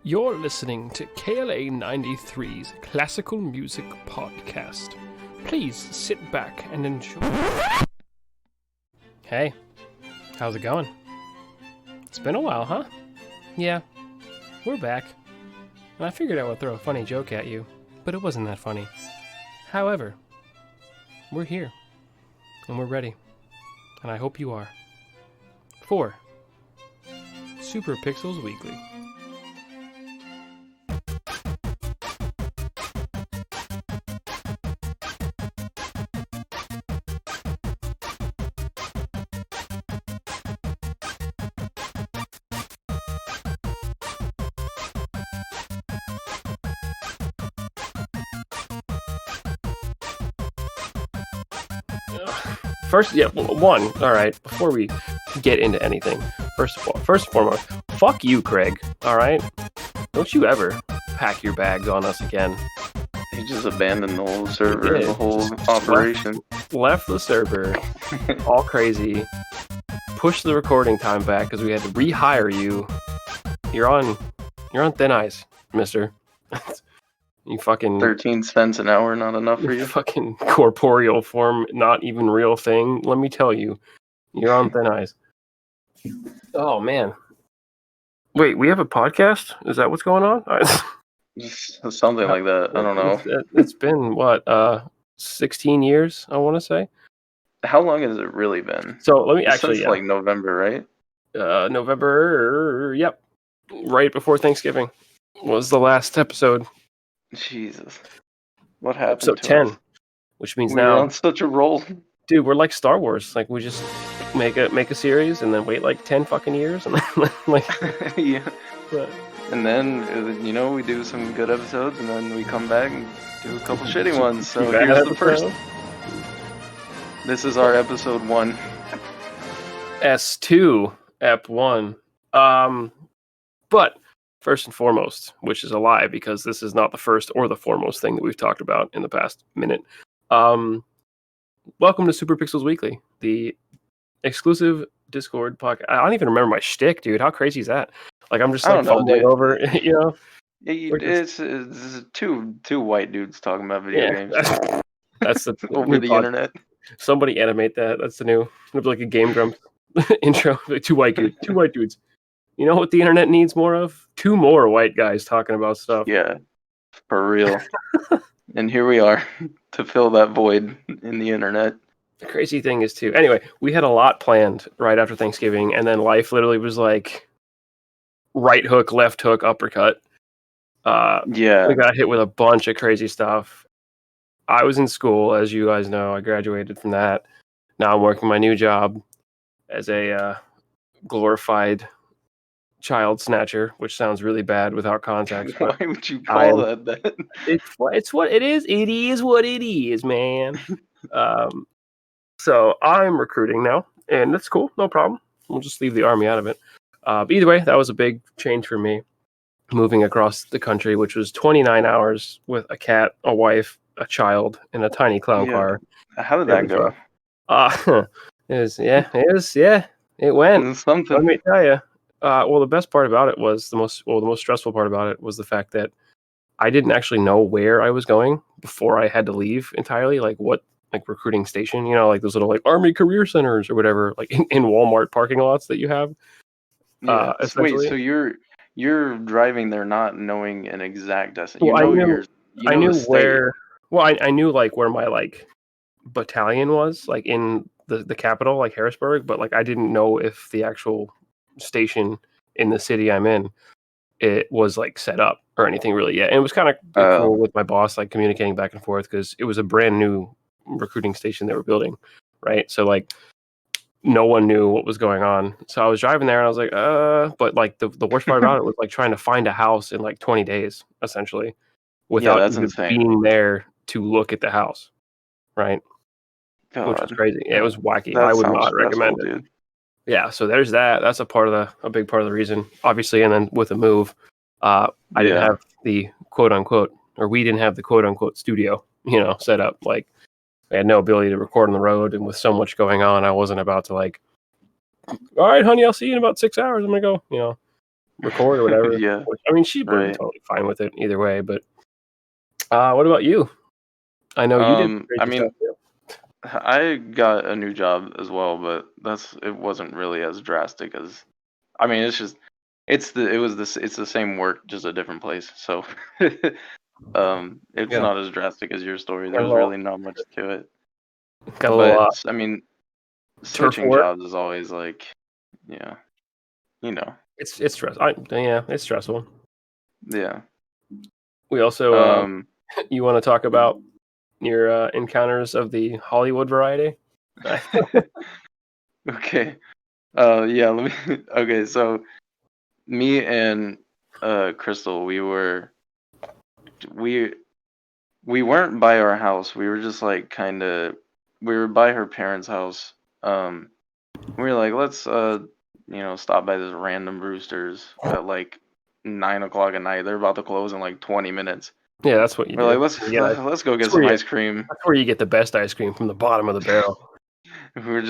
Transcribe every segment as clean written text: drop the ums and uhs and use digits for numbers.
You're listening to KLA 93's Classical Music Podcast. Please sit back and enjoy. Hey, how's it going? It's been a while, huh? Yeah, we're back. And I figured I would throw a funny joke at you, but it wasn't that funny. However, we're here, and we're ready. And I hope you are. For Super Pixels Weekly. First, one. All right, before we get into anything, first and foremost, fuck you, Craig. All right, don't you ever pack your bags on us again. He just abandoned the whole server, the whole operation. Left the server, all crazy. Pushed the recording time back because we had to rehire you. You're on thin ice, mister. You fucking 13 cents an hour, not enough for you? Fucking corporeal form, not even real thing. Let me tell you, you're on thin ice. Oh, man. Wait, we have a podcast? Is that what's going on? Something like that. I don't know. It's been, 16 years, I want to say? How long has it really been? So let me Since like November, right? November, yep. Right before Thanksgiving was the last episode. Jesus. What happened Episode to 10, us? which means We're now on such a roll. Dude, we're like Star Wars. Like, we just make a series and then wait like 10 fucking years and then like yeah. But, and then we do some good episodes and then we come back and do a couple shitty ones. So here's the first. This is our episode 1. S2 Ep 1. But first and foremost, which is a lie because this is not the first or the foremost thing that we've talked about in the past minute. Welcome to Super Pixels Weekly, the exclusive Discord podcast. I don't even remember my shtick, dude. How crazy is that? Like, I'm just like fumbling over, you know? Yeah, it's two white dudes talking about video games. That's the over the internet. Somebody animate that. That's the new. It'll be like a Game Grumps intro. Like two white dudes. You know what the internet needs more of? 2 more white guys talking about stuff. Yeah, for real. And here we are to fill that void in the internet. The crazy thing is, too. Anyway, we had a lot planned right after Thanksgiving, and then life literally was like right hook, left hook, uppercut. Yeah. We got hit with a bunch of crazy stuff. I was in school, as you guys know. I graduated from that. Now I'm working my new job as a glorified child snatcher, which sounds really bad without context. Why would you call that? It's what it is. It is what it is, man. So I'm recruiting now, and that's cool. No problem. We'll just leave the army out of it. But either way, that was a big change for me, moving across the country, which was 29 hours with a cat, a wife, a child, and a tiny clown car. How did that go? It went. Something. Let me tell you. Well, the best part about it was the most stressful part about it was the fact that I didn't actually know where I was going before I had to leave entirely. Like what, like recruiting station, like those little like Army Career Centers or whatever, like in Walmart parking lots that you have. Yeah. Wait, so you're driving there not knowing an exact destination. Well, I knew where. Well, I knew like where my like battalion was, like in the capital, like Harrisburg, but like I didn't know if the actual station in the city I'm in it was like set up or anything really yet. And it was kind of cool with my boss like communicating back and forth because it was a brand new recruiting station they were building, right? So like no one knew what was going on. So I was driving there and I was like, but like the worst part about it was like trying to find a house in like 20 days essentially without being there to look at the house, right? God. Which was crazy. Yeah, it was wacky. I would not recommend it. Dude. Yeah, so there's that. That's a big part of the reason, obviously. And then with the move, I didn't have the quote unquote, or we didn't have the quote unquote studio, set up. Like, I had no ability to record on the road, and with so much going on, I wasn't about to like, all right, honey, I'll see you in about 6 hours. I'm gonna go, record or whatever. Yeah, I mean, she would be totally fine with it either way. But what about you? I know you did I crazy stuff mean, too. I got a new job as well, but it wasn't really as drastic as. I mean, it's just it's the same work, just a different place. So, it's Yeah, not as drastic as your story. got a There's little, really not much to it. got a little But I mean, turf switching war. jobs is always like, yeah, you know, It's stressful. Yeah, it's stressful. yeah. We also you want to talk about your encounters of the Hollywood variety? Okay. Yeah. Let me. Okay. So me and Crystal, we we weren't by our house. We were just like kind of we were by her parents' house. We were like, let's stop by this random Roosters at like 9 o'clock at night. They're about to close in like 20 minutes. Yeah, that's what you We're like, do. let's go get some ice cream. That's where you get the best ice cream, from the bottom of the barrel. We're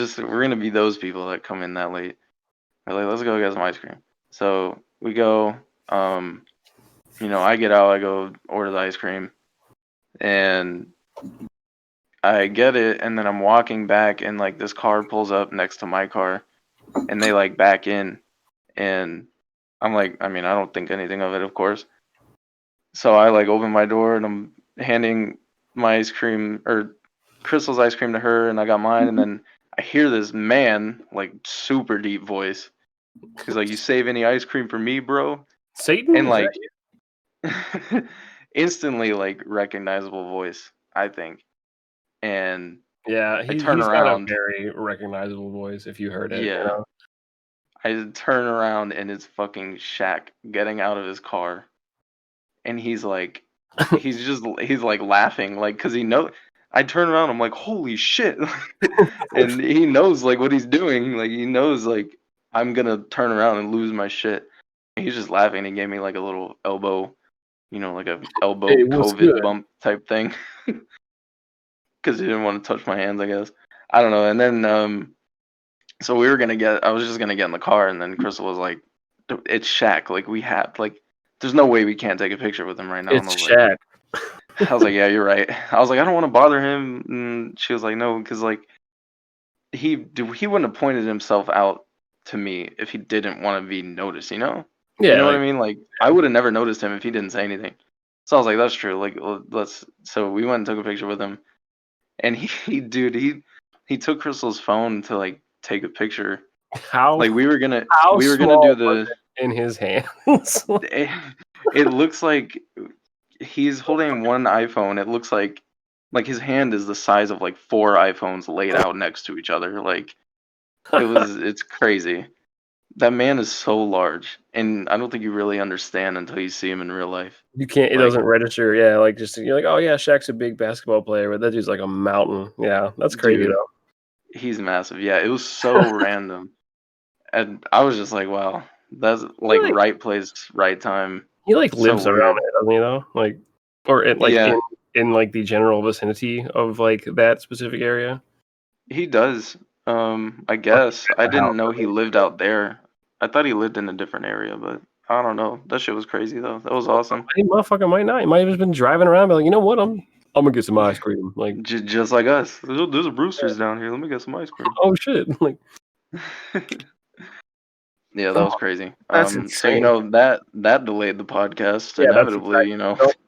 gonna be those people that come in that late. We're like, let's go get some ice cream. So we go. I get out. I go order the ice cream, and I get it. And then I'm walking back, and like this car pulls up next to my car, and they like back in, and I'm like, I mean, I don't think anything of it, of course. So I like open my door, and I'm handing my ice cream or Crystal's ice cream to her, and I got mine, and then I hear this man, like super deep voice. He's like, "You save any ice cream for me, bro?" Satan? And Is like that instantly like recognizable voice, I think. And you? Yeah, I turn he's got a around. very recognizable voice if you heard it. Yeah. I turn around and it's fucking Shaq getting out of his car. And he's like he's like laughing, like, cause he know I turn around, I'm like, holy shit. And he knows like what he's doing. Like he knows like I'm gonna turn around and lose my shit. And he's just laughing. He gave me like a little elbow, like a elbow Hey, what's COVID good? bump type thing. Cause he didn't want to touch my hands, I guess. I don't know. And then so I was just gonna get in the car, and then Crystal was like, it's Shaq. Like there's no way we can't take a picture with him right now. And It's Shaq. I was like, yeah, you're right. I was like, I don't want to bother him. And she was like, no, because like he wouldn't have pointed himself out to me if he didn't want to be noticed. You know Yeah, what I like, mean? Like I would have never noticed him if he didn't say anything. So I was like, that's true. Like let's. So we went and took a picture with him, and he took Crystal's phone to like take a picture. how Like we were gonna small do was the. it in his hands? It looks like he's holding one iPhone. It looks like his hand is the size of like 4 iPhones laid out next to each other. Like it's crazy. That man is so large, and I don't think you really understand until you see him in real life. You can't. It Like doesn't register. Yeah, like just you're like, oh yeah, Shaq's a big basketball player, but that dude's like a mountain. Yeah, that's crazy dude, though. he's massive. Yeah, it was so random, and I was just like, wow, that's He like like right place, right time. he like So lives around weird. it, doesn't he though? Like, or in like Yeah, in like the general vicinity of like that specific area. he does. I Or guess I a house. didn't know he lived out there. I thought he lived in a different area, but I don't know. That shit was crazy though. That was awesome. Hey, motherfucker might not. He might have just been driving around, but like, you know what? I'm gonna get some ice cream. Like, Just like us. There's a Brewster's down here. Let me get some ice cream. oh shit! Like, Yeah, that was crazy. that's So insane. that delayed the podcast Yeah, that's inevitably.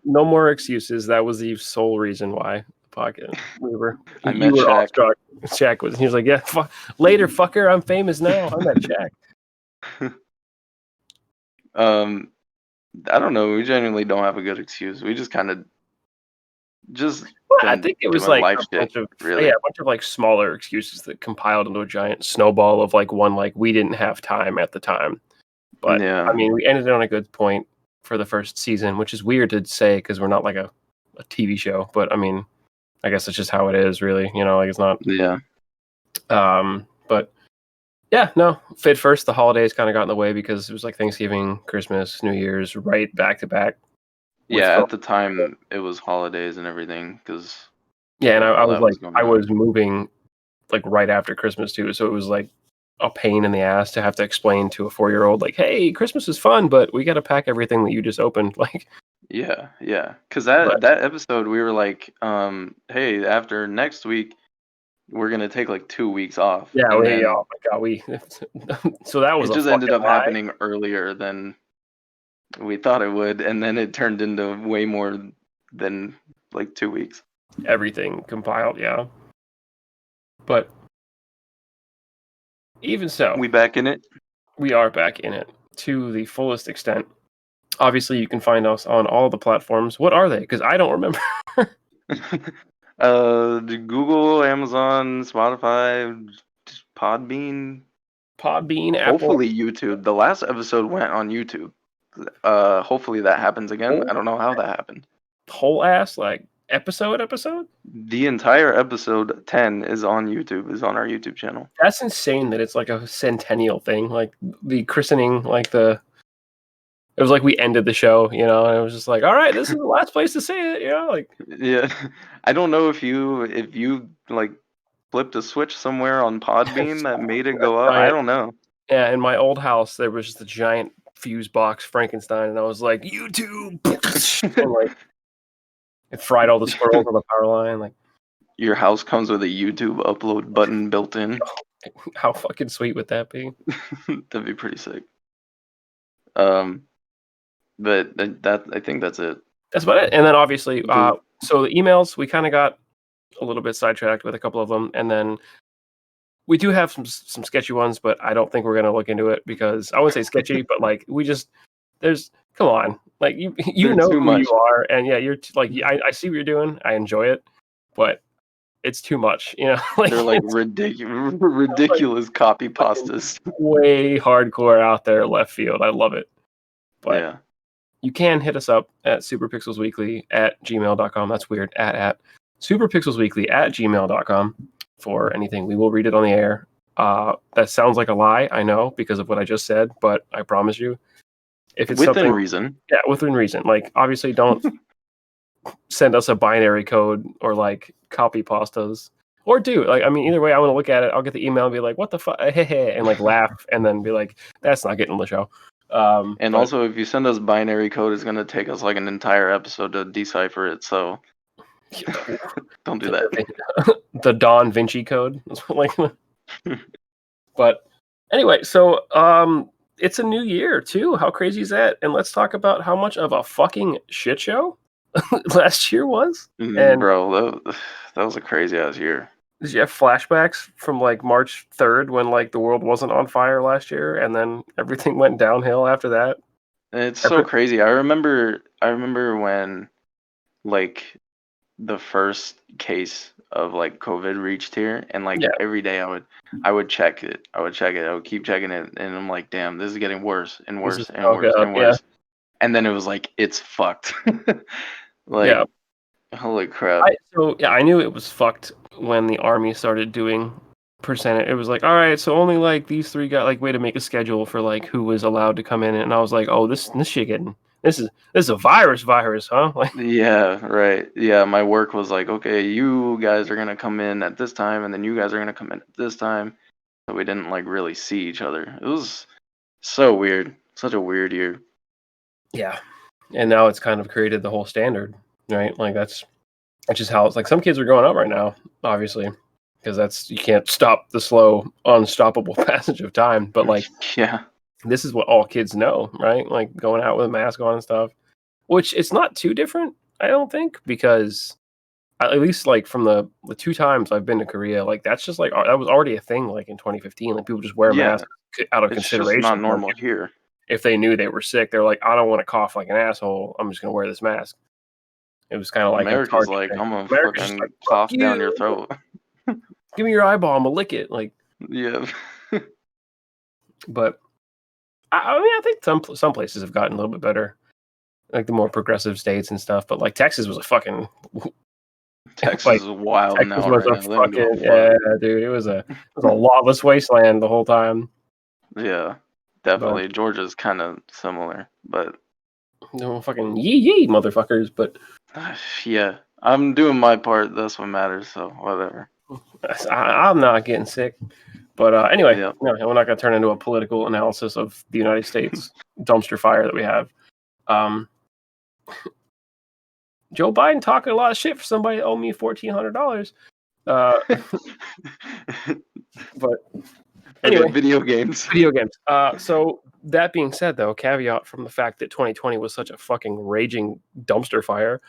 no more excuses. That was the sole reason why the podcast. I You met were Shaq. awestruck. Shaq was. He was like, yeah, later, fucker. I'm famous now. I'm that Shaq. I don't know. We genuinely don't have a good excuse. We just kind of just Well, I been think it was doing like life a shit. bunch of Really. like smaller excuses that compiled into a giant snowball of like one like we didn't have time at the time. But Yeah. I mean, we ended on a good point for the first season, which is weird to say because we're not like a TV show. But I mean, I guess it's just how it is, really. Like it's not. Yeah. But yeah, no. Fit first, the holidays kind of got in the way because it was like Thanksgiving, Christmas, New Year's, right back to back. Yeah. At the time, it was holidays and everything because yeah, and I all was that like, was going I on. was moving like right after Christmas too, so it was like a pain in the ass to have to explain to a 4-year-old, like, hey, Christmas is fun, but we got to pack everything that you just opened. Like, Yeah, yeah. Because but that episode, we were like, hey, after next week, we're gonna take like 2 weeks off, yeah, and oh then my god, we so that it was a just ended fucking up lie. happening earlier than we thought it would, and then it turned into way more than like 2 weeks. Everything compiled, yeah. But even so, We back in it. we are back in it to the fullest extent. Obviously, you can find us on all the platforms. What are they? Because I don't remember. Google, Amazon, Spotify, Podbean, Podbean, Apple. hopefully YouTube. The last episode went on YouTube. Hopefully that happens again. I don't know how that happened. Whole ass like episode. The entire episode 10 is on YouTube, is on our YouTube channel. That's insane that it's like a centennial thing. Like the christening, like it was like we ended the show, you know, and it was just like, all right, this is the last place to say it, you know, like. Yeah, I don't know if you like flipped a switch somewhere on Podbean that made it go up. I don't know. Yeah, in my old house there was just a giant fuse box Frankenstein, and I was like, YouTube, and like it fried all the squirrels on the power line. Like, your house comes with a YouTube upload button built in. How fucking sweet would that be? That'd be pretty sick. But that I think that's it. That's about it. And then obviously, so the emails, we kind of got a little bit sidetracked with a couple of them, and then we do have some sketchy ones, but I don't think we're gonna look into it because I wouldn't say sketchy, but like come on, like you know who you are, and yeah, you're like I see what you're doing, I enjoy it, but it's too much, you know. Like, they're like ridiculous like, copy pastas, way hardcore out there left field. I love it, but yeah. You can hit us up at superpixelsweekly@gmail.com. That's weird. At superpixelsweekly@gmail.com for anything. We will read it on the air. That sounds like a lie, I know, because of what I just said, but I promise you, if it's within reason. Yeah, within reason. Like, obviously, don't send us a binary code or like copy pastas. Or do. Like, I mean, either way, I want to look at it. I'll get the email and be like, what the fuck? And like laugh and then be like, that's not getting on the show. And also, if you send us binary code, it's going to take us like an entire episode to decipher it. So don't do that. The Don Vinci code. Like, but anyway, so it's a new year too. How crazy is that? And let's talk about how much of a fucking shit show last year was. And bro, that was a crazy ass year. Did you have flashbacks from like March 3rd when like the world wasn't on fire last year and then everything went downhill after that? It's so crazy. I remember when like the first case of like COVID reached here, and like every day I would check it. I would keep checking it, and I'm like, damn, this is getting worse and worse and worse and worse. And then it was like, it's fucked. Like, holy crap. I knew it was fucked when the army started doing percentage. It was like, all right, so only like these three got like way to make a schedule for like who was allowed to come in, and I was like, oh, this shit getting this is a virus, huh? Like, yeah, right. Yeah, my work was like, okay, you guys are gonna come in at this time, and then you guys are gonna come in at this time. So we didn't like really see each other. It was so weird. Such a weird year. Yeah. And now it's kind of created the whole standard, right? Like that's just how it's like. Some kids are growing up right now, obviously, because you can't stop the slow, unstoppable passage of time. But like, yeah, this is what all kids know, right? Like going out with a mask on and stuff, which it's not too different, I don't think, because at least like from the 2 times I've been to Korea, like that's just like that was already a thing. Like in 2015, like people just wear masks out of consideration. It's just not normal here. If they knew they were sick, they're like, I don't want to cough like an asshole. I'm just gonna wear this mask. It was kind of like America's like, I'm gonna fucking like, cough down your throat. Give me your eyeball, I'm gonna lick it. Like, yeah. But I mean, I think some places have gotten a little bit better, like the more progressive states and stuff. But like Texas was a fucking Texas is wild Texas now. Was a fucking, dude. It was a lawless wasteland the whole time. Yeah. Definitely, Georgia's kind of similar, but no fucking yee motherfuckers. But yeah, I'm doing my part. That's what matters. So whatever. I'm not getting sick, But anyway, Yep. no, we're not going to turn into a political analysis of the United States dumpster fire that we have. Joe Biden talking a lot of shit for somebody that owe me $1,400. But anyway, okay, video games. So that being said, though, caveat from the fact that 2020 was such a fucking raging dumpster fire,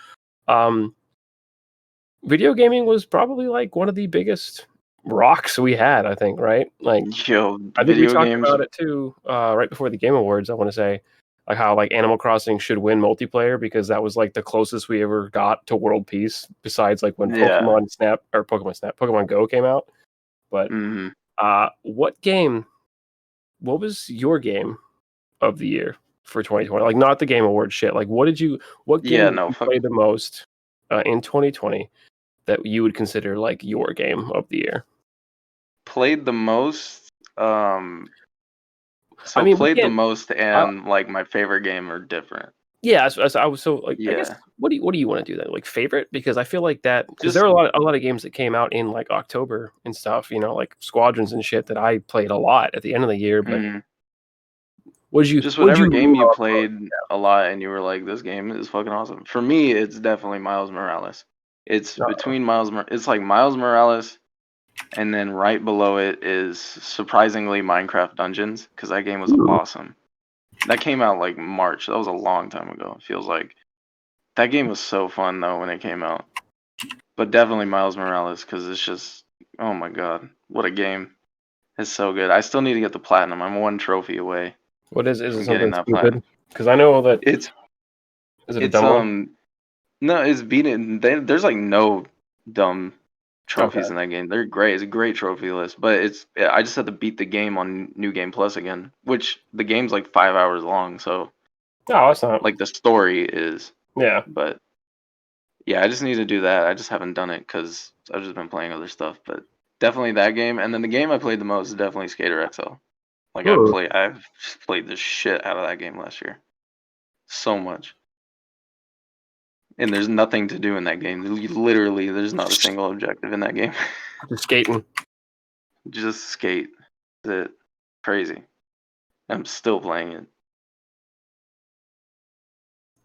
video gaming was probably like one of the biggest rocks we had, I think, right? Like, Yo, I think we video talked games. about it too, right before the Game Awards. I want to say, like how like Animal Crossing should win multiplayer because that was like the closest we ever got to world peace, besides like when Yeah. Pokemon Go came out. But Mm-hmm. what was your game of the year for 2020? Like not the Game Awards shit. Like what game did you play the most in 2020 that you would consider like your game of the year? Played the most. I mean, played the most and like my favorite game are different. Yeah, I was so like. Yeah. I guess what do you want to do then? Like favorite, because I feel like that because there are a lot of games that came out in like October and stuff. You know, like Squadrons and shit that I played a lot at the end of the year. But whatever game you played a lot and you were like, this game is fucking awesome. For me, it's definitely Miles Morales. It's between it's like Miles Morales, and then right below it is surprisingly Minecraft Dungeons because that game was awesome. That came out like March. That was a long time ago. It feels like that game was so fun though when it came out. But definitely Miles Morales because it's just, oh my god, what a game! It's so good. I still need to get the platinum. I'm one trophy away. What is it something stupid? Because I know that is it a dumb one? No, it's beating. There's like no dumb trophies in that game. They're great. It's a great trophy list, but I just had to beat the game on New Game Plus again, which the game's like 5 hours long. So, it's not like the story is. Yeah, but yeah, I just need to do that. I just haven't done it because I've just been playing other stuff. But definitely that game, and then the game I played the most is definitely Skater XL. Like I've played the shit out of that game last year, so much. And there's nothing to do in that game. Literally, there's not a single objective in that game. Just skating. Just skate. That's it. Crazy. I'm still playing it.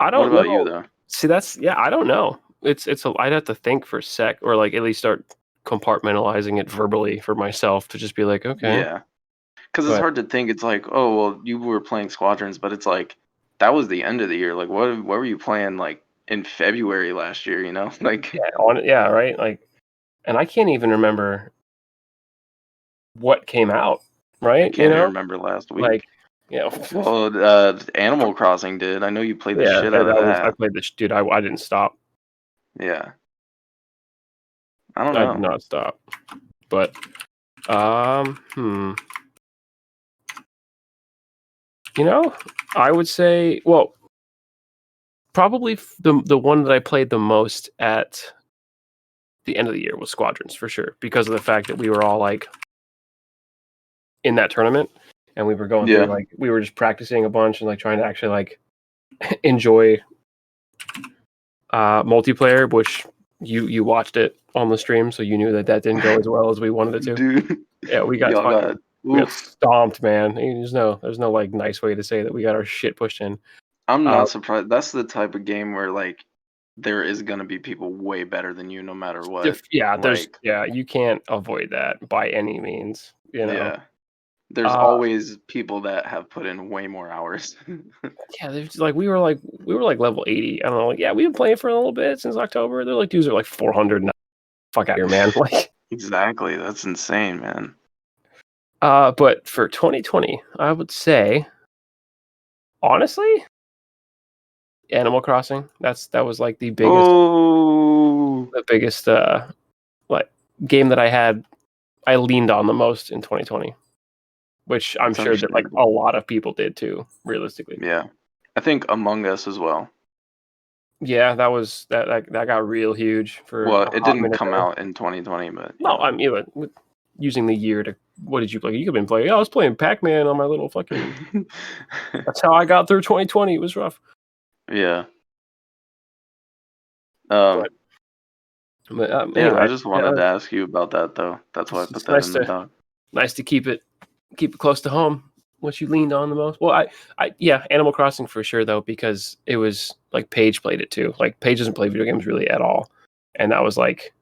I don't know. What about know. you though? See, I don't know. I'd have to think for a sec, or like at least start compartmentalizing it verbally for myself to just be like, okay. Yeah. Because it's hard to think. It's like, oh well, you were playing Squadrons, but it's like that was the end of the year. Like, what were you playing like in February last year? You know, like right. Like, and I can't even remember what came out. Right? I can't even remember last week. Like, well, Animal Crossing did. I know you played the shit out of that. I played the dude. I didn't stop. Yeah. I don't know. I did not stop. But, You know, I would say, well, probably the one that I played the most at the end of the year was Squadrons for sure, because of the fact that we were all like in that tournament and we were going through like we were just practicing a bunch and like trying to actually like enjoy multiplayer, which you watched it on the stream, so you knew that didn't go as well as we wanted it to. Dude, yeah, we got stomped, man. There's no like nice way to say that we got our shit pushed in. I'm not surprised. That's the type of game where like there is gonna be people way better than you no matter what. You can't avoid that by any means. You know. Yeah. There's always people that have put in way more hours. Yeah, there's like we were like level 80. I don't know. Like, yeah, we've been playing for a little bit since October. They're like dudes are like 400. Fuck out here, man. Like exactly, that's insane, man. But for 2020, I would say, honestly, Animal Crossing. That was like the biggest like game that I leaned on the most in 2020. Which I'm sure that like a lot of people did too, realistically. Yeah, I think Among Us as well. Yeah, that got real huge for. Well, it didn't come out in 2020, but no, I'm using the year to. What did you play? You could have been playing. I was playing Pac-Man on my little fucking. That's how I got through 2020. It was rough. Yeah. But anyway, I just wanted to ask you about that though. That's why I put that in the doc. nice to keep it close to home. What you leaned on the most? Well, yeah, Animal Crossing for sure though, because it was like Paige played it too. Like Paige doesn't play video games really at all, and that was like,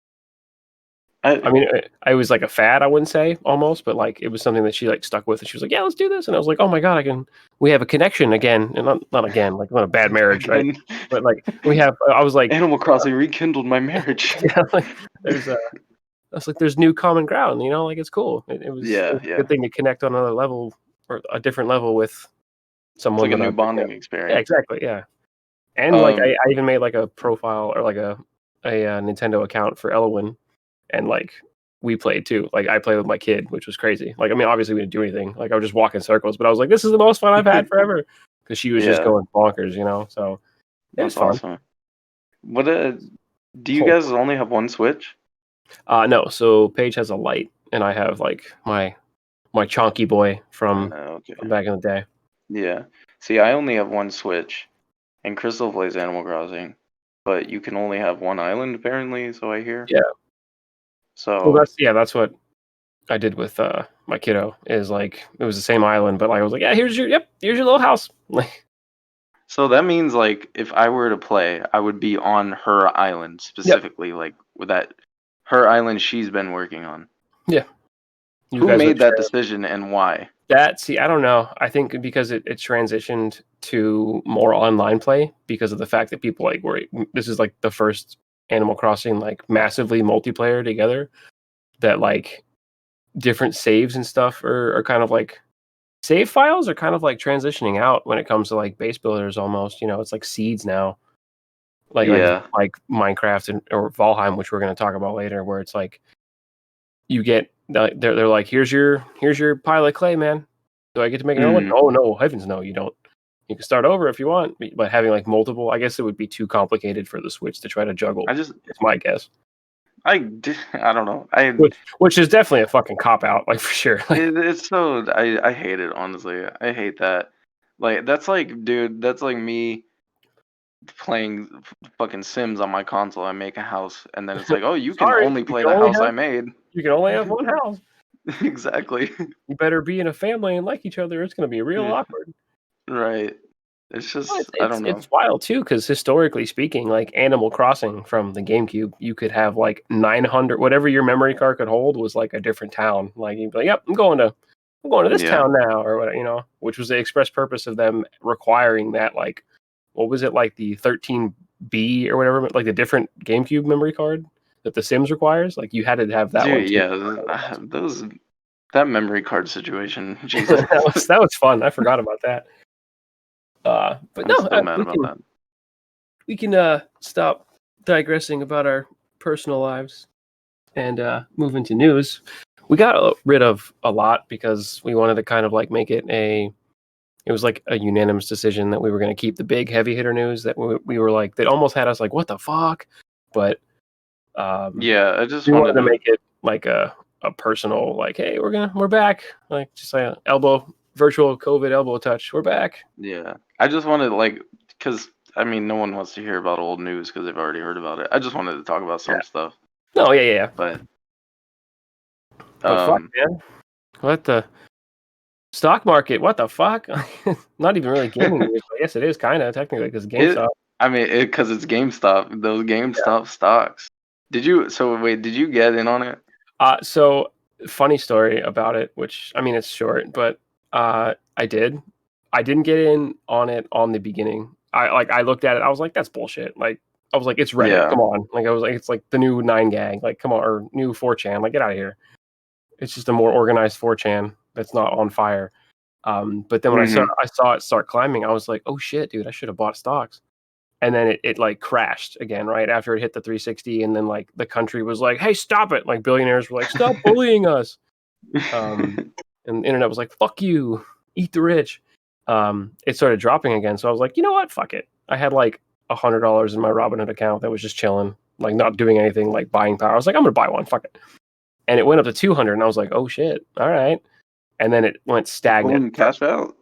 I mean, I was like a fad, I wouldn't say almost, but like it was something that she like stuck with, and she was like, yeah, let's do this, and I was like, oh my god, we have a connection again, and not again, like not a bad marriage, right? But like I was like, Animal Crossing rekindled my marriage. Yeah, like there's new common ground, like it's cool. It was a good thing to connect on another level or a different level with someone. It's like a new bonding experience. Yeah, exactly. Yeah, and like I even made like a profile or like a Nintendo account for Elwyn, and like we played too. Like I played with my kid, which was crazy. Like I mean, obviously we didn't do anything. Like I would just walk in circles, but I was like, this is the most fun I've had forever because she was just going bonkers, So it was fun. Awesome. What do you guys only have one Switch? No. So Paige has a Lite, and I have like my chonky boy from back in the day. Yeah. See, I only have one Switch, and Crystal plays Animal Crossing, but you can only have one island apparently. So I hear. Yeah. So that's what I did with my kiddo. Is like it was the same island, but like I was like, yeah, here's your little house. So that means like if I were to play, I would be on her island specifically, like with that her island she's been working on. Yeah. Who made that decision and why? I don't know. I think because it transitioned to more online play because of the fact that people like this is like the first Animal Crossing like massively multiplayer together that like different saves and stuff are kind of like save files are kind of like transitioning out when it comes to like base builders almost, it's like seeds now. Like Minecraft or Valheim, which we're going to talk about later, where it's like you get they're like, here's your pile of clay, man. Do I get to make another one? Oh no, heavens no, you don't. You can start over if you want, but having like multiple, I guess it would be too complicated for the Switch to try to juggle. It's my guess. I don't know. Which is definitely a fucking cop out, like for sure. It's so I hate it, honestly. I hate that. Like that's like, dude, that's like me playing fucking Sims on my console. I make a house, and then it's like, oh, you can only play the house I made. You can only have one house. Exactly. You better be in a family and like each other. It's going to be real awkward. Right. It's just, I don't know. It's wild too, because historically speaking, like Animal Crossing from the GameCube, you could have like 900, whatever your memory card could hold was like a different town. Like you'd be like, yep, I'm going to this town now, or whatever, which was the express purpose of them requiring that, like, what was it, like the 13B or whatever, like the different GameCube memory card that the Sims requires. Like you had to have that one. Yeah, that memory card situation. Jesus, that was fun. I forgot about that. But I'm no, still mad about that. We can stop digressing about our personal lives and move into news. We got rid of a lot because we wanted to kind of like make it it was like a unanimous decision that we were going to keep the big heavy hitter news that we were like, that almost had us like, what the fuck? But I just wanted to make it like a personal, like, hey, we're back, like just like virtual COVID elbow touch. We're back. Yeah, I just wanted because I mean, no one wants to hear about old news because they've already heard about it. I just wanted to talk about some stuff. No, yeah. But fuck, man. What the stock market? What the fuck? Not even really gaming news. I guess it is kind of technically because GameStop. Because it's GameStop. Those GameStop stocks. Did you get in on it? So funny story about it, which I mean it's short, but I did. I didn't get in on it on the beginning. I looked at it. I was like, that's bullshit. Like I was like, it's Reddit. Yeah. Come on. Like I was like, it's like the new 9gag. Like come on, or new 4chan. Like get out of here. It's just a more organized 4chan that's not on fire. But then when I saw it start climbing, I was like, oh shit, dude, I should have bought stocks. And then it like crashed again right after it hit the 360, and then like the country was like, hey, stop it. Like billionaires were like, stop bullying us. And the internet was like, fuck you, eat the rich. It started dropping again. So I was like, you know what? Fuck it. I had like $100 in my Robinhood account that was just chilling, like not doing anything, like buying power. I was like, I'm going to buy one. Fuck it. And it went up to 200, and I was like, oh shit. All right. And then it went stagnant. Cash out?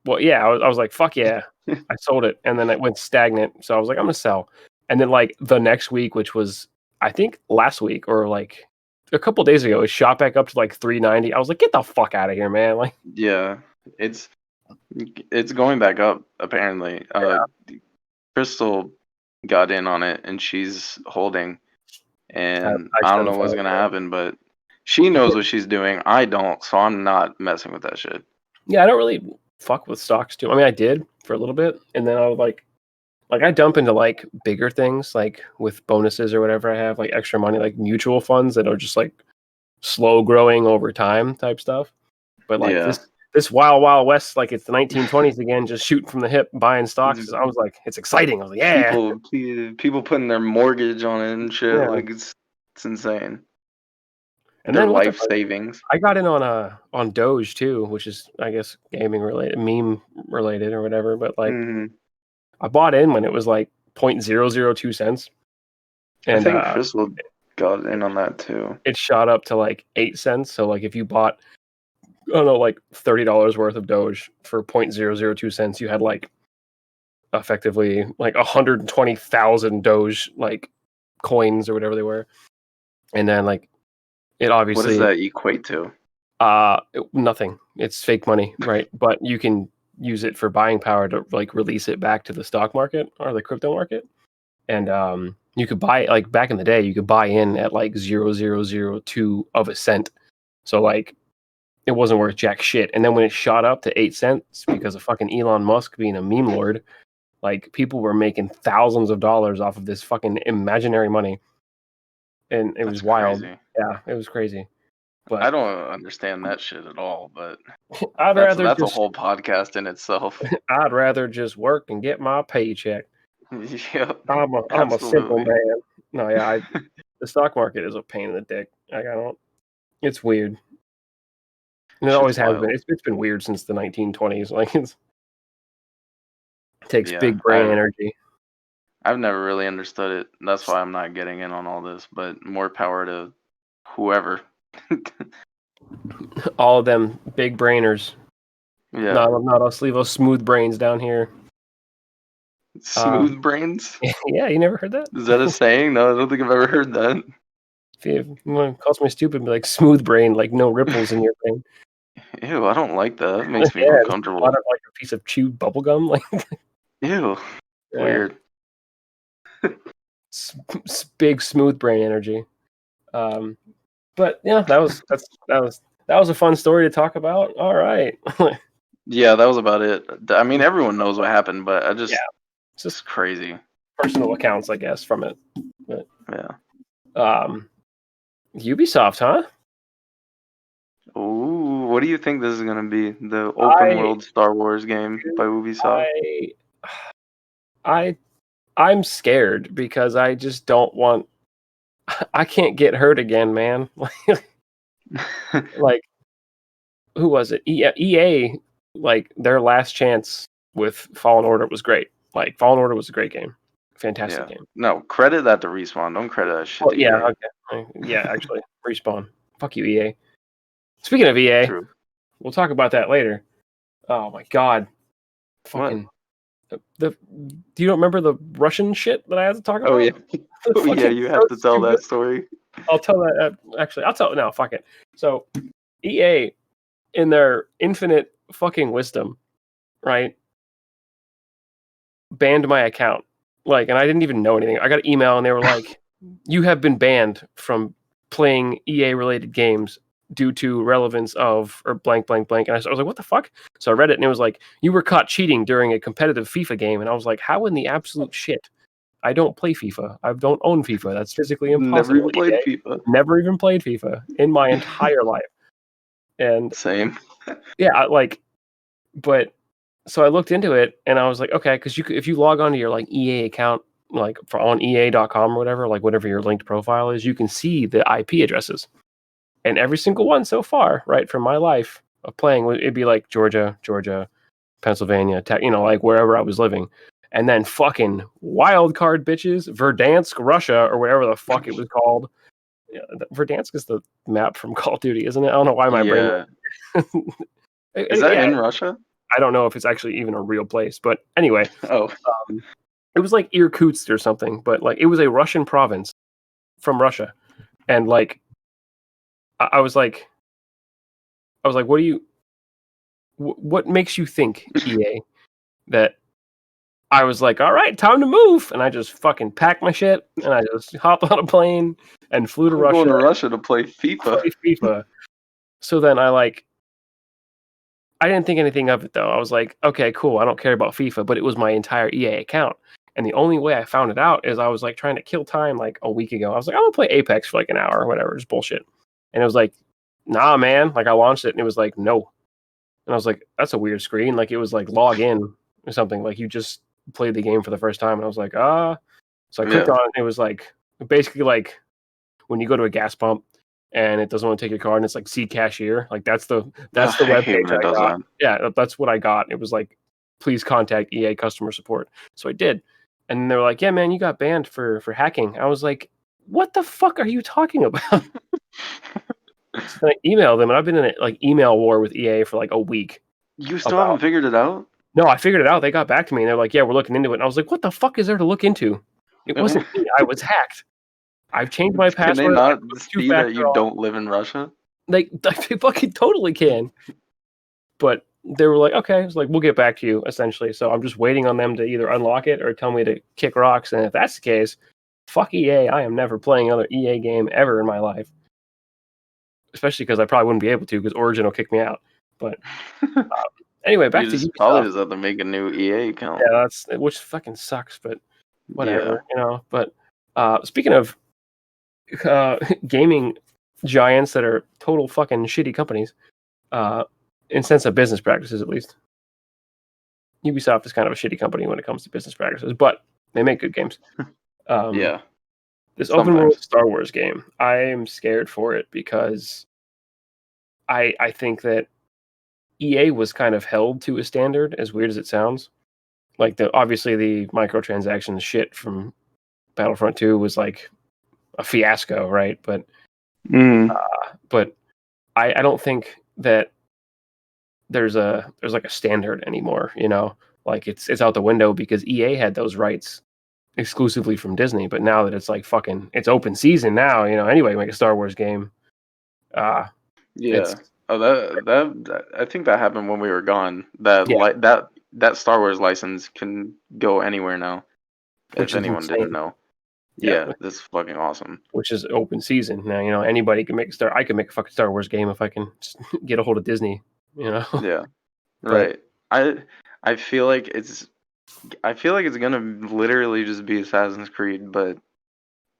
Well, yeah, I was like, fuck yeah. I sold it. And then it went stagnant. So I was like, I'm going to sell. And then like the next week, which was, I think last week or like a couple days ago, it shot back up to like 390. I was like, get the fuck out of here, man! Like, yeah, it's going back up apparently. Crystal got in on it and she's holding, and I don't know what's gonna happen, but she knows what she's doing. I don't, so I'm not messing with that shit. Yeah, I don't really fuck with stocks too. I mean, I did for a little bit, and then I would like I dump into like bigger things, like with bonuses or whatever I have, like extra money, like mutual funds that are just like slow growing over time type stuff. But like this wild west, like it's the 1920s again, just shooting from the hip, buying stocks. I was like, it's exciting. I was like, yeah. People putting their mortgage on it and shit. Yeah. Like it's insane. And their life savings. I got in on Doge too, which is I guess gaming related, meme related or whatever. But like, I bought in when it was like 0.002 cents. And I think Crystal got in on that too. It shot up to like 8 cents. So like if you bought, I don't know, like $30 worth of Doge for 0.002 cents, you had like effectively like 120,000 Doge like coins or whatever they were. And then like it obviously, what does that equate to? Nothing. It's fake money, right? But you can use it for buying power to like release it back to the stock market or the crypto market. And you could buy, like back in the day, you could buy in at like 0.0002 of a cent. So like it wasn't worth jack shit. And then when it shot up to 8 cents because of fucking Elon Musk being a meme lord, like people were making thousands of dollars off of this fucking imaginary money. And it was wild. Crazy. Yeah, it was crazy. But I don't understand that shit at all, but that's a whole podcast in itself. I'd rather just work and get my paycheck. Yeah, I'm a simple man. No, yeah, the stock market is a pain in the dick. Like, I don't. It's weird. And it always has been. It's been weird since the 1920s. Like it takes big brain energy. I've never really understood it. That's why I'm not getting in on all this. But more power to whoever. All of them big brainers. Yeah. Not us. Leave us smooth brains down here. Smooth brains? Yeah, you never heard that? Is that a saying? No, I don't think I've ever heard that. If you want to call me stupid, be like smooth brain, like no ripples in your brain. Ew, I don't like that. It makes me uncomfortable. Like a piece of chewed bubble gum, like. Ew, weird. Big smooth brain energy. But yeah, that was a fun story to talk about. All right. Yeah, that was about it. I mean, everyone knows what happened, but it's just crazy. Personal accounts, I guess, from it. But yeah. Ubisoft, huh? Ooh, what do you think this is gonna be? The open world Star Wars game by Ubisoft? I'm scared because I just don't want. I can't get hurt again, man. Like, who was it? EA, like their last chance with Fallen Order was great. Like Fallen Order was a great game, fantastic game. No, credit that to Respawn. Don't credit that shit. To yeah, EA. Okay, yeah, actually, Respawn. Fuck you, EA. Speaking of EA, we'll talk about that later. Oh my god, fucking. Do you don't remember the Russian shit that I had to talk about? Oh yeah, you have to tell that story. I'll tell that. Actually, I'll tell it now. Fuck it. So, EA, in their infinite fucking wisdom, right, banned my account. Like, and I didn't even know anything. I got an email and they were like, "You have been banned from playing EA-related games due to relevance of or blank blank blank." And I was like, what the fuck? So I read it and it was like, you were caught cheating during a competitive FIFA game. And I was like, how in the absolute shit? I don't play FIFA. I don't own FIFA. That's physically impossible. Never even played FIFA in my entire life. And same. Yeah, but so I looked into it and I was like, okay, because if you log onto your like EA account, like on EA.com or whatever, like whatever your linked profile is, you can see the IP addresses. And every single one so far, right, from my life of playing, it'd be like Georgia, Pennsylvania, like wherever I was living. And then fucking wild card bitches, Verdansk, Russia, or whatever the fuck it was called. Yeah, Verdansk is the map from Call of Duty, isn't it? I don't know why my brain... Is that in Russia? I don't know if it's actually even a real place. But anyway. Oh. It was like Irkutsk or something. But like it was a Russian province from Russia. And like... I was like, what makes you think, EA, that I was like, all right, time to move, and I just fucking packed my shit and I just hopped on a plane and flew to I'm going Russia to Russia to play to FIFA. play FIFA. So then I didn't think anything of it though. I was like, okay, cool. I don't care about FIFA, but it was my entire EA account. And the only way I found it out is I was like trying to kill time like a week ago. I was like, I'm gonna play Apex for like an hour or whatever, just bullshit. And it was like, nah, man. Like I launched it and it was like, no. And I was like, that's a weird screen. Like it was like log in or something. Like you just played the game for the first time. And I was like, ah. So I clicked on it. And it was like basically like when you go to a gas pump and it doesn't want to take your card and it's like see cashier. Like that's the I hate webpage when it does got. that. Yeah, that's what I got. It was like, please contact EA customer support. So I did. And they were like, yeah, man, you got banned for hacking. I was like, what the fuck are you talking about? So I emailed them, and I've been in a like email war with EA for like a week. You still haven't figured it out? No, I figured it out. They got back to me, and they're like, yeah, we're looking into it. And I was like, what the fuck is there to look into? It wasn't me. I was hacked. I've changed my password. Can they not see two-factor that you don't live in Russia? They fucking totally can. But they were like, okay, it's like we'll get back to you essentially. So I'm just waiting on them to either unlock it or tell me to kick rocks. And if that's the case, fuck EA. I am never playing another EA game ever in my life. Especially because I probably wouldn't be able to because Origin will kick me out. But anyway, back to Ubisoft. Probably just have to make a new EA account. Yeah, which fucking sucks, but whatever, you know. But speaking of gaming giants that are total fucking shitty companies, in sense of business practices at least, Ubisoft is kind of a shitty company when it comes to business practices, but they make good games. Yeah. This open world Star Wars game, I am scared for it because I think that EA was kind of held to a standard, as weird as it sounds. Like obviously the microtransactions shit from Battlefront 2 was like a fiasco, right? But I don't think that there's like a standard anymore, you know? Like it's out the window because EA had those rights exclusively from Disney, but now that it's like fucking it's open season now, you know, anybody can make a Star Wars game. That I think that happened when we were gone. That Star Wars license can go anywhere now. If anyone didn't know. Yeah, that's fucking awesome. Which is open season now. You know, anybody can make I can make a fucking Star Wars game if I can just get a hold of Disney. You know. Yeah. Right. I feel like it's gonna literally just be Assassin's Creed, but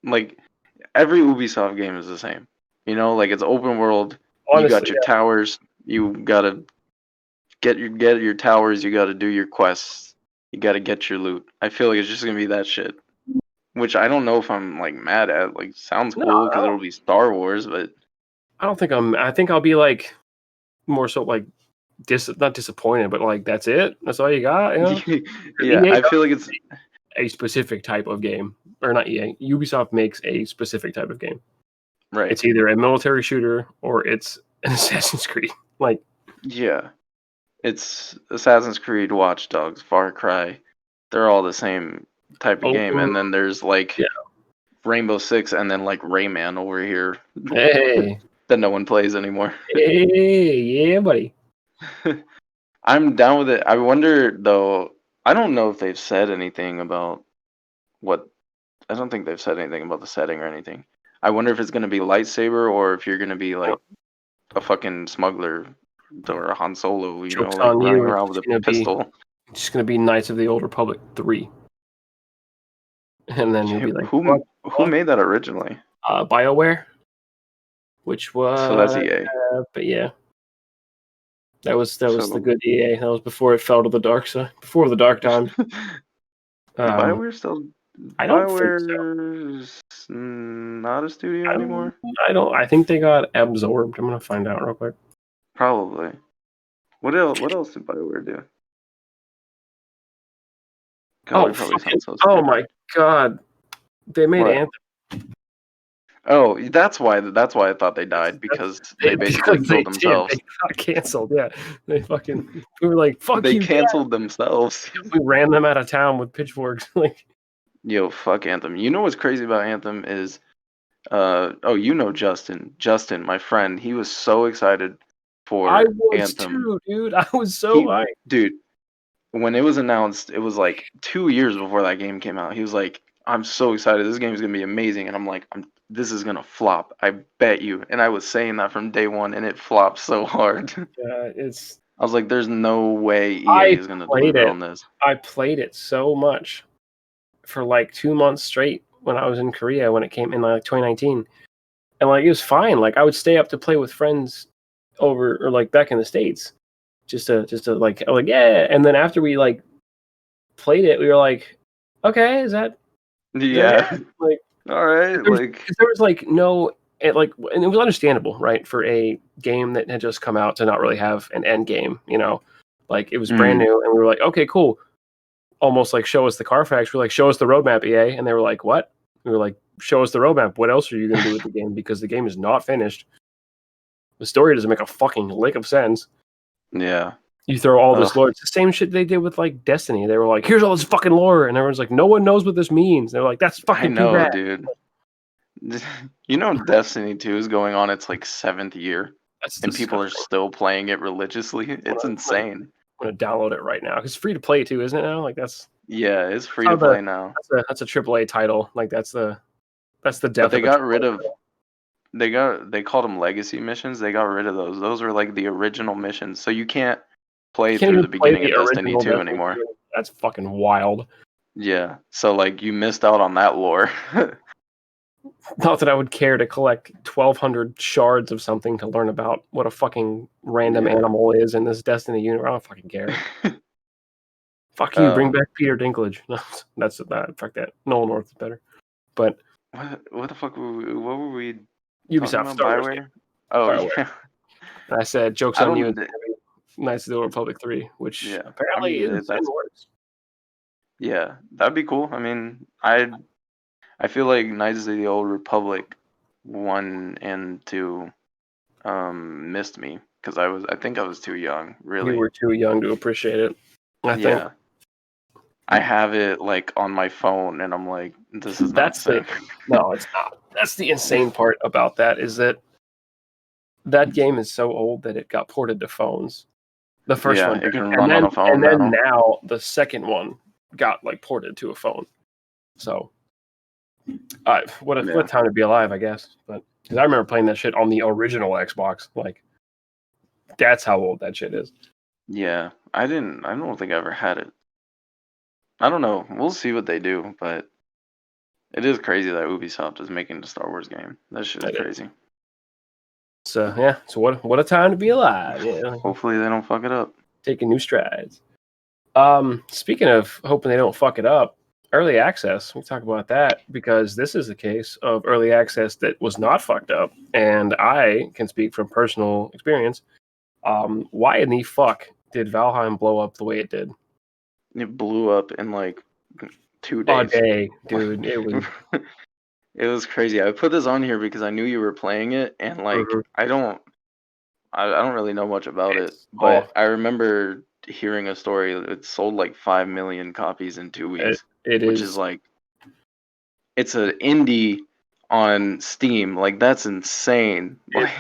like every Ubisoft game is the same. You know, like it's open world. Honestly, you got your towers. You gotta get your towers. You gotta do your quests. You gotta get your loot. I feel like it's just gonna be that shit. Which I don't know if I'm like mad at. Like sounds cool because it'll be Star Wars, but I don't think I think I'll be like more so like not disappointed, but like that's it. That's all you got. You know? Yeah, I feel like it's a specific type of game, or not EA. Ubisoft makes a specific type of game. Right. It's either a military shooter or it's an Assassin's Creed. Like, yeah, it's Assassin's Creed, Watch Dogs, Far Cry. They're all the same type of game, and then there's like Rainbow Six, and then like Rayman over here. Hey, that no one plays anymore. Hey, yeah, buddy. I'm down with it. I wonder though. I don't know if they've said anything about what. I don't think they've said anything about the setting or anything. I wonder if it's gonna be lightsaber or if you're gonna be like a fucking smuggler or a Han Solo, you know, like running around with a pistol. It's just gonna be Knights of the Old Republic 3. And then you'll be like, who made that originally? BioWare, which was so that's EA. But yeah, that was the good EA. That was before it fell to the dark side, before the dark times. BioWare still. I don't think so. Not a studio anymore. I think they got absorbed. I'm gonna find out real quick. Probably. What else did BioWare do? God, my god! They made Anthem. Oh, that's why I thought they died because they basically killed themselves. They got canceled. Yeah, we were like, fuck they you. They canceled themselves. We ran them out of town with pitchforks. Like, yo, fuck Anthem. You know what's crazy about Anthem is, you know Justin. Justin, my friend, he was so excited I for was Anthem. too, dude. I was so He, hyped. dude, when it was announced, it was like 2 years before that game came out. He was like, "I'm so excited. This game is gonna be amazing." And I'm like, "This is gonna flop. I bet you." And I was saying that from day one, and it flopped so hard. It's. I was like, "There's no way EA I is gonna played deliver it. on this." I played it so much for like 2 months straight when I was in Korea when it came in like 2019, and like it was fine. Like I would stay up to play with friends over or like back in the States, just to like yeah. And then after we like played it, we were like, okay, is that Yeah. it? Like All right. Like, there was like no and it was understandable, right, for a game that had just come out to not really have an end game, like it was brand new, and we were like, okay, cool, almost like show us the Carfax. We're like, show us the roadmap, EA, and they were like, what? We were like, show us the roadmap. What else are you going to do with the game? Because the game is not finished. The story doesn't make a fucking lick of sense. yeah. You throw all this Ugh. lore. It's the same shit they did with like Destiny. They were like, here's all this fucking lore, and everyone's like, no one knows what this means. They're like, that's I fucking too know, bad. dude. You know, Destiny 2 is going on its like 7th year, That's and people are disgusting. still playing it religiously. It's insane. I'm gonna download it right now. It's free to play too, isn't it now? Like that's Yeah, it's free how to play now. that's a AAA title. Like that's the But death they of a got rid AAA of title. they called them legacy missions. They got rid of those. Those were like the original missions. So you can't play You can't through even the play beginning the of Destiny original 2 Destiny anymore. 2. That's fucking wild. Yeah. So like you missed out on that lore. Not that I would care to collect 1,200 shards of something to learn about what a fucking random Yeah. animal is in this Destiny universe. I don't fucking care. Fuck you. Bring um back Peter Dinklage. No, that's fuck that. Nolan North is better. But what the fuck what were we talking Ubisoft, about? Star Wars game. BioWare? Oh BioWare. yeah. I said jokes I on you. don't And Knights of the Old Republic 3, which yeah. I apparently mean is in that's the works. yeah, that'd be cool. I mean, I feel like Knights of the Old Republic 1 and 2 missed me because I think I was too young, You really. were too young to appreciate it, I think. Yeah. I have it like on my phone and I'm like, this is not That's the sick. no, it's not. That's the insane part about that is that game is so old that it got ported to phones. The first Yeah, one it did, can run on a phone and then now. now the second one got like ported to a phone. So, what a Yeah. time to be alive, I guess. But because I remember playing that shit on the original Xbox, like that's how old that shit is. Yeah. I don't think I ever had it. I don't know. We'll see what they do, but it is crazy that Ubisoft is making the Star Wars game. That shit is crazy. So yeah, so what a time to be alive. Yeah, Hopefully they don't fuck it up. taking new strides. Speaking of hoping they don't fuck it up, early access. We'll talk about that because this is a case of early access that was not fucked up, and I can speak from personal experience. Why in the fuck did Valheim blow up the way it did? It blew up in like 2 A days. day, dude. It was. It was crazy. I put this on here because I knew you were playing it, and like Mhm. I don't really know much about it, It's but I remember hearing a story. It sold like 5 million copies in 2 weeks, it which is is. like it's an indie on Steam. Like that's insane. Like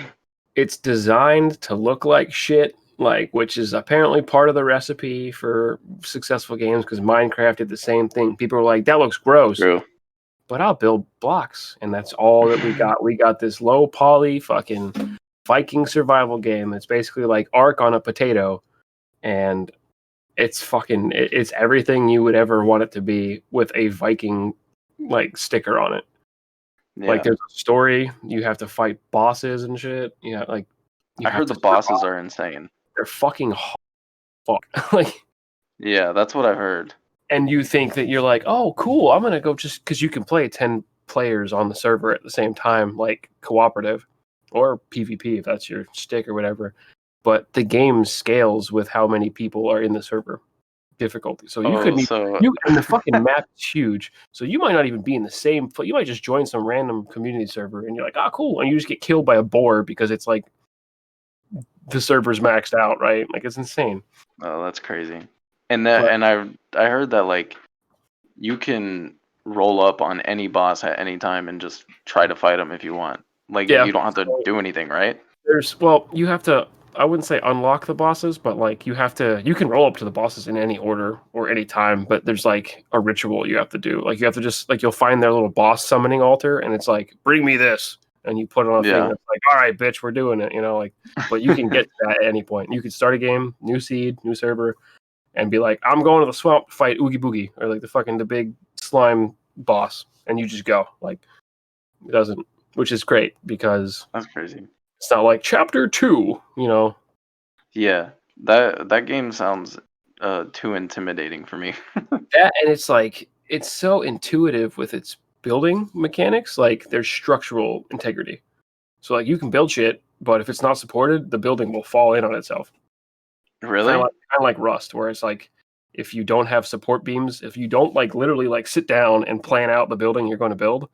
It's designed to look like shit, like which is apparently part of the recipe for successful games because Minecraft did the same thing. People were like, "That looks gross," true. but I'll build blocks, and that's all that we got. We got this low poly fucking Viking survival game. It's basically like Ark on a potato, and it's fucking it's everything you would ever want it to be with a Viking like sticker on it. Like Yeah, there's a story, you have to fight bosses and shit. You I have heard to the bosses survive. are insane. They're fucking fuck. Like, Yeah, that's what I've heard. and you think that you're like, oh, cool. I'm gonna go just because you can play 10 players on the server at the same time, like cooperative or PvP if that's your stick or whatever. But the game scales with how many people are in the server difficulty. So you Oh, couldn't so you and the fucking map is huge. So you might not even be in the same. You might just join some random community server and you're like, oh, cool, and you just get killed by a boar because it's like the server's maxed out, right? Like it's insane. oh, that's crazy. And But I heard that like you can roll up on any boss at any time and just try to fight them if you want. Like Yeah. you don't have to do anything, right? You have to, I wouldn't say unlock the bosses, but like you can roll up to the bosses in any order or any time, but there's like a ritual you have to do. Like you have to just, like, you'll find their little boss summoning altar and it's like, bring me this. And you put it on a thing and it's like, all right, bitch, we're doing it, like, but you can get to that at any point. You can start a game, new seed, new server, and be like, I'm going to the swamp to fight Oogie Boogie, or like the big slime boss. And you just go. Like, it doesn't, which is great because That's crazy. it's not like chapter 2, Yeah, that game sounds too intimidating for me. That, and it's like, it's so intuitive with its building mechanics. Like, there's structural integrity. So like you can build shit, but if it's not supported, the building will fall in on itself. Really? Kind of like Rust, where it's like, if you don't have support beams, if you don't like literally like sit down and plan out the building you're going to build,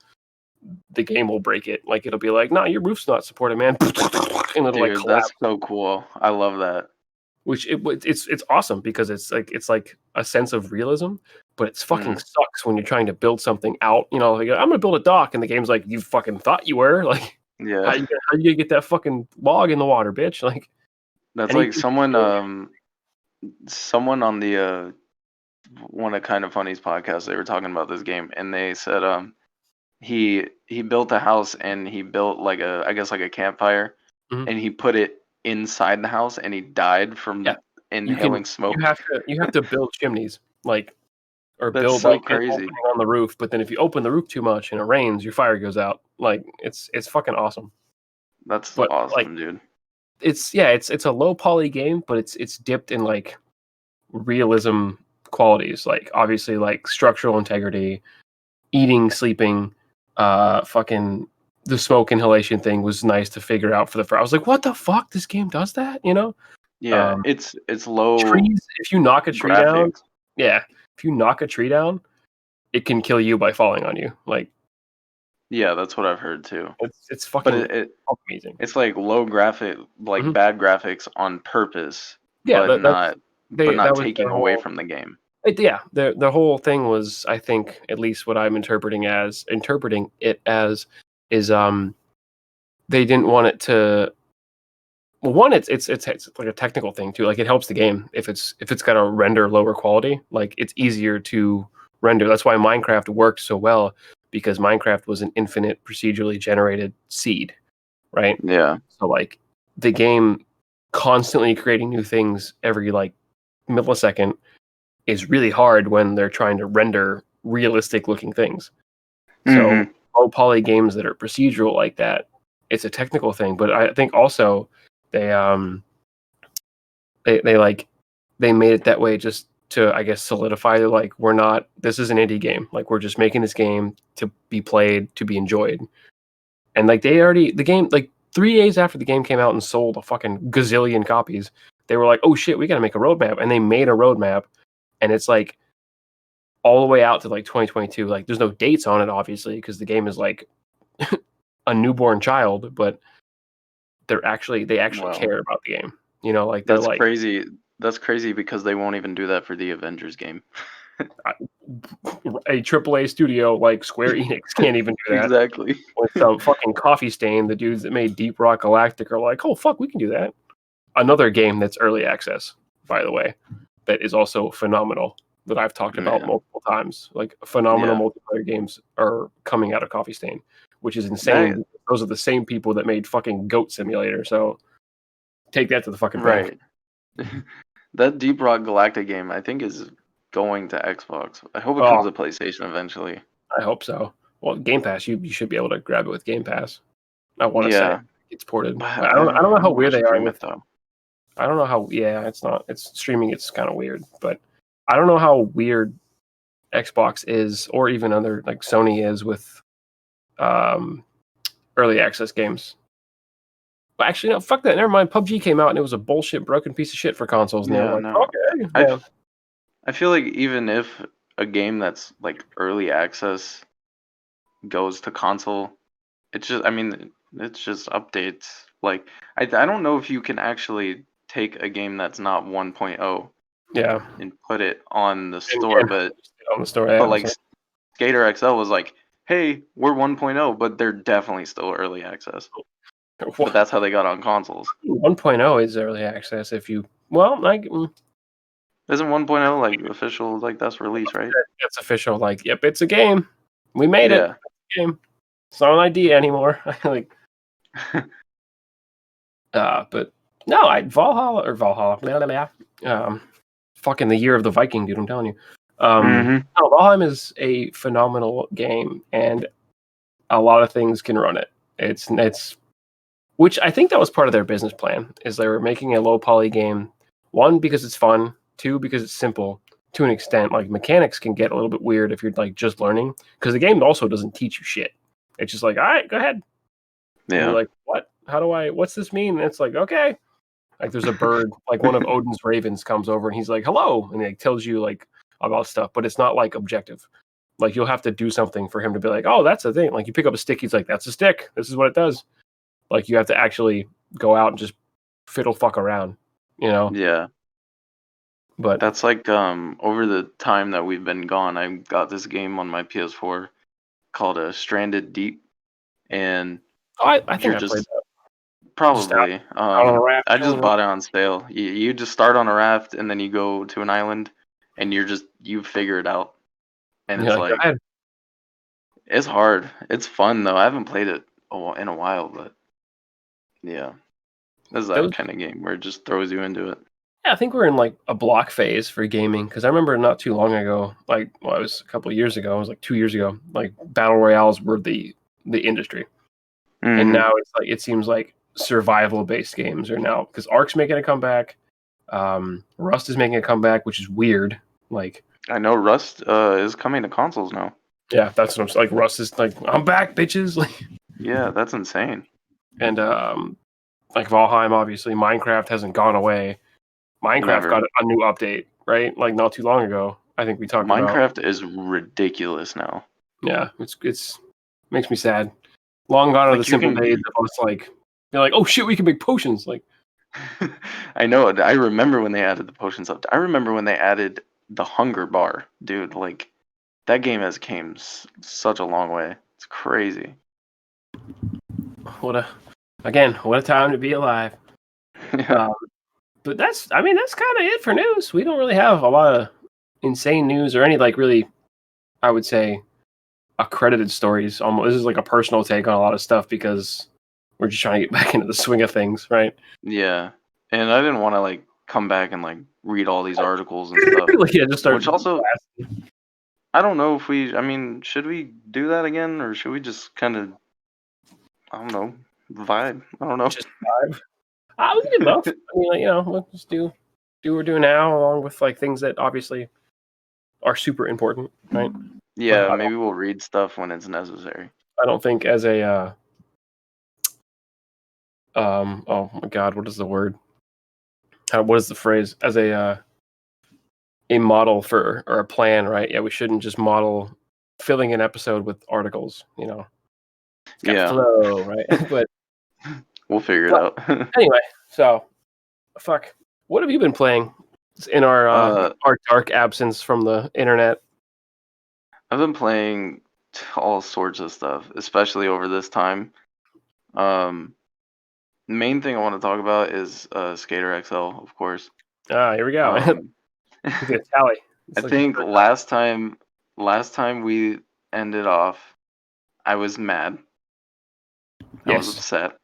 the game will break it. Like, it'll be like, nah, your roof's not supported, man, and it'll like collapse. That's so cool. I love that. Which it's awesome because it's like a sense of realism, but it's fucking sucks when you're trying to build something out. Like, I'm gonna build a dock, and the game's like, you fucking thought you were. Like, Yeah. how you gonna get that fucking log in the water, bitch? Like, That's like someone on the one of Kind of Funny's podcast. They were talking about this game, and they said he built a house and he built like a campfire, and he put it inside the house and he died from inhaling smoke. You have to build chimneys, like, or That's build so like crazy. an opening on the roof. But then if you open the roof too much and it rains, your fire goes out. Like, it's fucking awesome. That's awesome, like, dude. It's a low poly game, but it's dipped in like realism qualities, like obviously like structural integrity, eating, sleeping, fucking the smoke inhalation thing was nice to figure out for the first. I was like, what the fuck? This game does that? Yeah, it's low trees. If you knock a tree down, graphics. If you knock a tree down, it can kill you by falling on you. Like, yeah, that's what I've heard too. It's fucking amazing. It's like low graphic, like bad graphics on purpose, Yeah, but not taking away from the game. The whole thing was, I think, at least what I'm interpreting it as is they didn't want it to. Well, one, it's like a technical thing too. Like, it helps the game if it's got to render lower quality. Like, it's easier to render. That's why Minecraft worked so well, because Minecraft was an infinite procedurally generated seed, right? Yeah. So like the game constantly creating new things every like millisecond is really hard when they're trying to render realistic looking things. So low poly games that are procedural like that, it's a technical thing, but I think also they made it that way just to, I guess, solidify that, like, this is an indie game. Like, we're just making this game to be played, to be enjoyed. And like, the game, like 3 days after the game came out and sold a fucking gazillion copies, they were like, oh shit, we got to make a roadmap. And they made a roadmap, and it's like all the way out to like 2022. Like, there's no dates on it, obviously, because the game is like a newborn child, but they actually care about the game. Like, they're like, crazy. That's crazy because they won't even do that for the Avengers game. A AAA studio like Square Enix can't even do that. Exactly. With some fucking Coffee Stain, the dudes that made Deep Rock Galactic are like, oh fuck, we can do that. Another game that's early access, by the way, that is also phenomenal, that I've talked about multiple times. Like, phenomenal multiplayer games are coming out of Coffee Stain, which is insane. Those are the same people that made fucking Goat Simulator, so take that to the fucking bank. That Deep Rock Galactic game, I think, is going to Xbox. I hope it comes to PlayStation eventually. I hope so. Well, Game Pass, you should be able to grab it with Game Pass. I want to say it's ported. I don't know how weird they are with though. I don't know how. Yeah, it's not. It's streaming. It's kind of weird, but I don't know how weird Xbox is, or even other like Sony is, with early access games. But actually, no. Fuck that. Never mind. PUBG came out and it was a bullshit, broken piece of shit for consoles. And they were like, okay. I feel like even if a game that's like early access goes to console, it's just updates. Like, I don't know if you can actually take a game that's not 1.0 and put it on the store, but Skater XL was like, hey, we're 1.0, but they're definitely still early access. But that's how they got on consoles. 1.0 is early access. If you isn't 1.0 like official, like that's release, right? It's official. Like, yep, it's a game. We made it. It's a game. It's not an idea anymore. Like, but no, Valhalla. Fucking the year of the Viking, dude. I'm telling you. No, Valheim is a phenomenal game, and a lot of things can run it. It's which I think that was part of their business plan, is they were making a low poly game. One, because it's fun. Two, because it's simple to an extent. Like, mechanics can get a little bit weird if you're like just learning, because the game also doesn't teach you shit. It's just like, all right, go ahead. Yeah. And you're like, what? What's this mean? And it's like, okay. Like, there's a bird, like one of Odin's ravens comes over and he's like, hello. And he tells you like about stuff, but it's not like objective. Like, you'll have to do something for him to be like, oh, that's the thing. Like, you pick up a stick, he's like, that's a stick. This is what it does. Like, you have to actually go out and just fiddle fuck around, you know? Yeah. But that's like over the time that we've been gone, I got this game on my PS4 called Stranded Deep, and I think I played that. Probably. I just bought it on sale. You just start on a raft and then you go to an island, and you figure it out, and it's like it's hard. It's fun though. I haven't played it in a while, but yeah, this is that kind of game where it just throws you into it. Yeah, I think we're in like a block phase for gaming, because I remember not too long ago, it was a couple of years ago, it was like 2 years ago, like battle royales were the industry, and now it's like it seems like survival based games are now, because Ark's making a comeback, Rust is making a comeback, which is weird. Like, I know Rust is coming to consoles now. Yeah, that's what I'm saying. Like, Rust is like, I'm back, bitches. Like, yeah, that's insane. And like Valheim, obviously, Minecraft hasn't gone away. Minecraft got a new update, right? Like, not too long ago. I think we talked about Minecraft is ridiculous now. Yeah, it's makes me sad. Long gone are the simple days of us like, you're like, oh shit, we can make potions. Like, I know. I remember when they added the potions up. I remember when they added the hunger bar, dude. Like, that game has came such a long way. It's crazy. What a time to be alive. Yeah. But that's kind of it for news. We don't really have a lot of insane news or any, like, really, I would say, accredited stories. Almost, this is like a personal take on a lot of stuff, because we're just trying to get back into the swing of things, right? Yeah, and I didn't want to like come back and like read all these articles and stuff. Yeah, just start. Which also, I don't know if we. I mean, should we do that again, or should we just kind of, I don't know, vibe? I don't know. Just vibe. We can do both. I mean, like, we'll just do what we're doing now, along with like things that obviously are super important, right? Yeah, maybe we'll read stuff when it's necessary. I don't think as a oh my god, what is the word? What is the phrase? As a model for, or a plan, right? Yeah, we shouldn't just model filling an episode with articles, It's got flow, right? But we'll figure it out. Anyway, so fuck. What have you been playing in our dark absence from the internet? I've been playing all sorts of stuff, especially over this time. Main thing I want to talk about is Skater XL, of course. Here we go. Tally. I think last time we ended off, I was mad. I was upset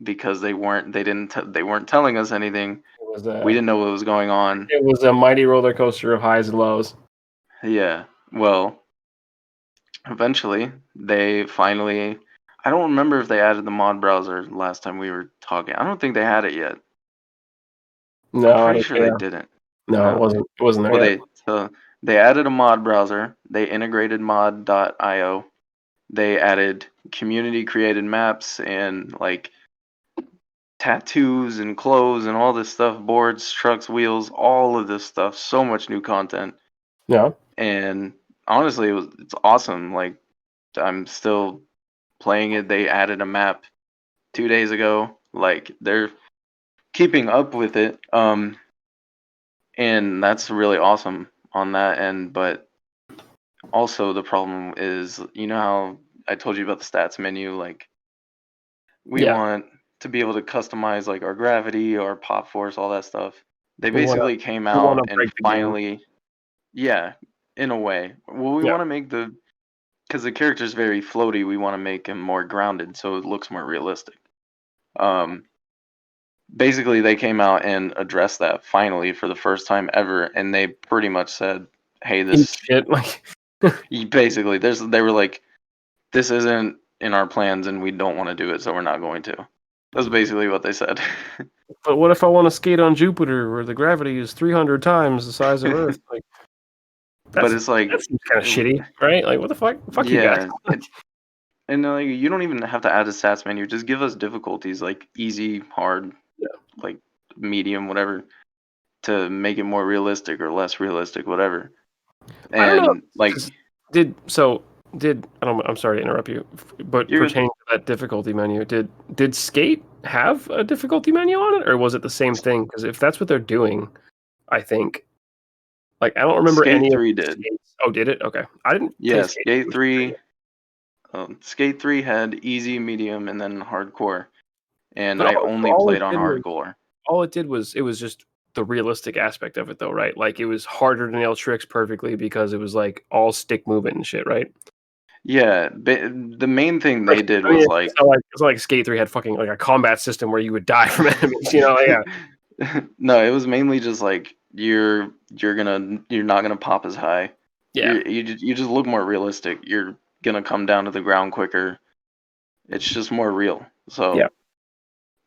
because they weren't telling us anything. We didn't know what was going on. It was a mighty roller coaster of highs and lows. Yeah. Well, eventually they finally. I don't remember if they added the mod browser last time we were talking. I don't think they had it yet. No, I'm pretty sure they didn't. No, it wasn't. It wasn't there yet. They added a mod browser. They integrated mod.io. They added community created maps and like tattoos and clothes and all this stuff, boards, trucks, wheels, all of this stuff. So much new content. Yeah. And honestly, it's awesome. Like, I'm still playing it. They added a map 2 days ago. Like, they're keeping up with it. And that's really awesome on that end. But Also, the problem is, you know how I told you about the stats menu? Like, we Yeah, want to be able to customize like our gravity, our pop force, all that stuff. They we want to basically came we want out to and break the game. finally, yeah, in a way. Well, we Yeah, want to make because the character's very floaty, we want to make him more grounded so it looks more realistic. Um, Basically, they came out and addressed that finally for the first time ever, and they pretty much said, "Hey, eat this." shit. Like, Basically, they were like, "This isn't in our plans, and we don't want to do it, so we're not going to." That's basically what they said. but what if I want to skate on Jupiter, where the gravity is 300 times the size of Earth? Like, But that's it's like, that seems kind of shitty, right? Like, what the fuck? Fuck you guys. yeah, and like you don't even have to add a stats menu. Just give us difficulties like easy, hard, Yeah. like medium, whatever, to make it more realistic or less realistic, whatever. I don't know. And like, I'm sorry to interrupt you, but you're pertaining to that difficulty menu, did Skate have a difficulty menu on it, or was it the same thing? Because if that's what they're doing, I think, like, I don't remember Skate any of 3 the did. skates. Oh, did it? Okay, I didn't play Yeah, Skate. Skate 3 had easy, medium, and then hardcore. And But I only all it played on did was hardcore. it was just the realistic aspect of it, though, right? Like, it was harder to nail tricks perfectly because it was like all stick movement and shit, right? Yeah, the main thing they did I mean, was like, it's not like Skate 3 had fucking like a combat system where you would die from enemies, Yeah, no, it was mainly just like you're not gonna pop as high. yeah, You just look more realistic. You're gonna come down to the ground quicker. It's just more real. yeah. So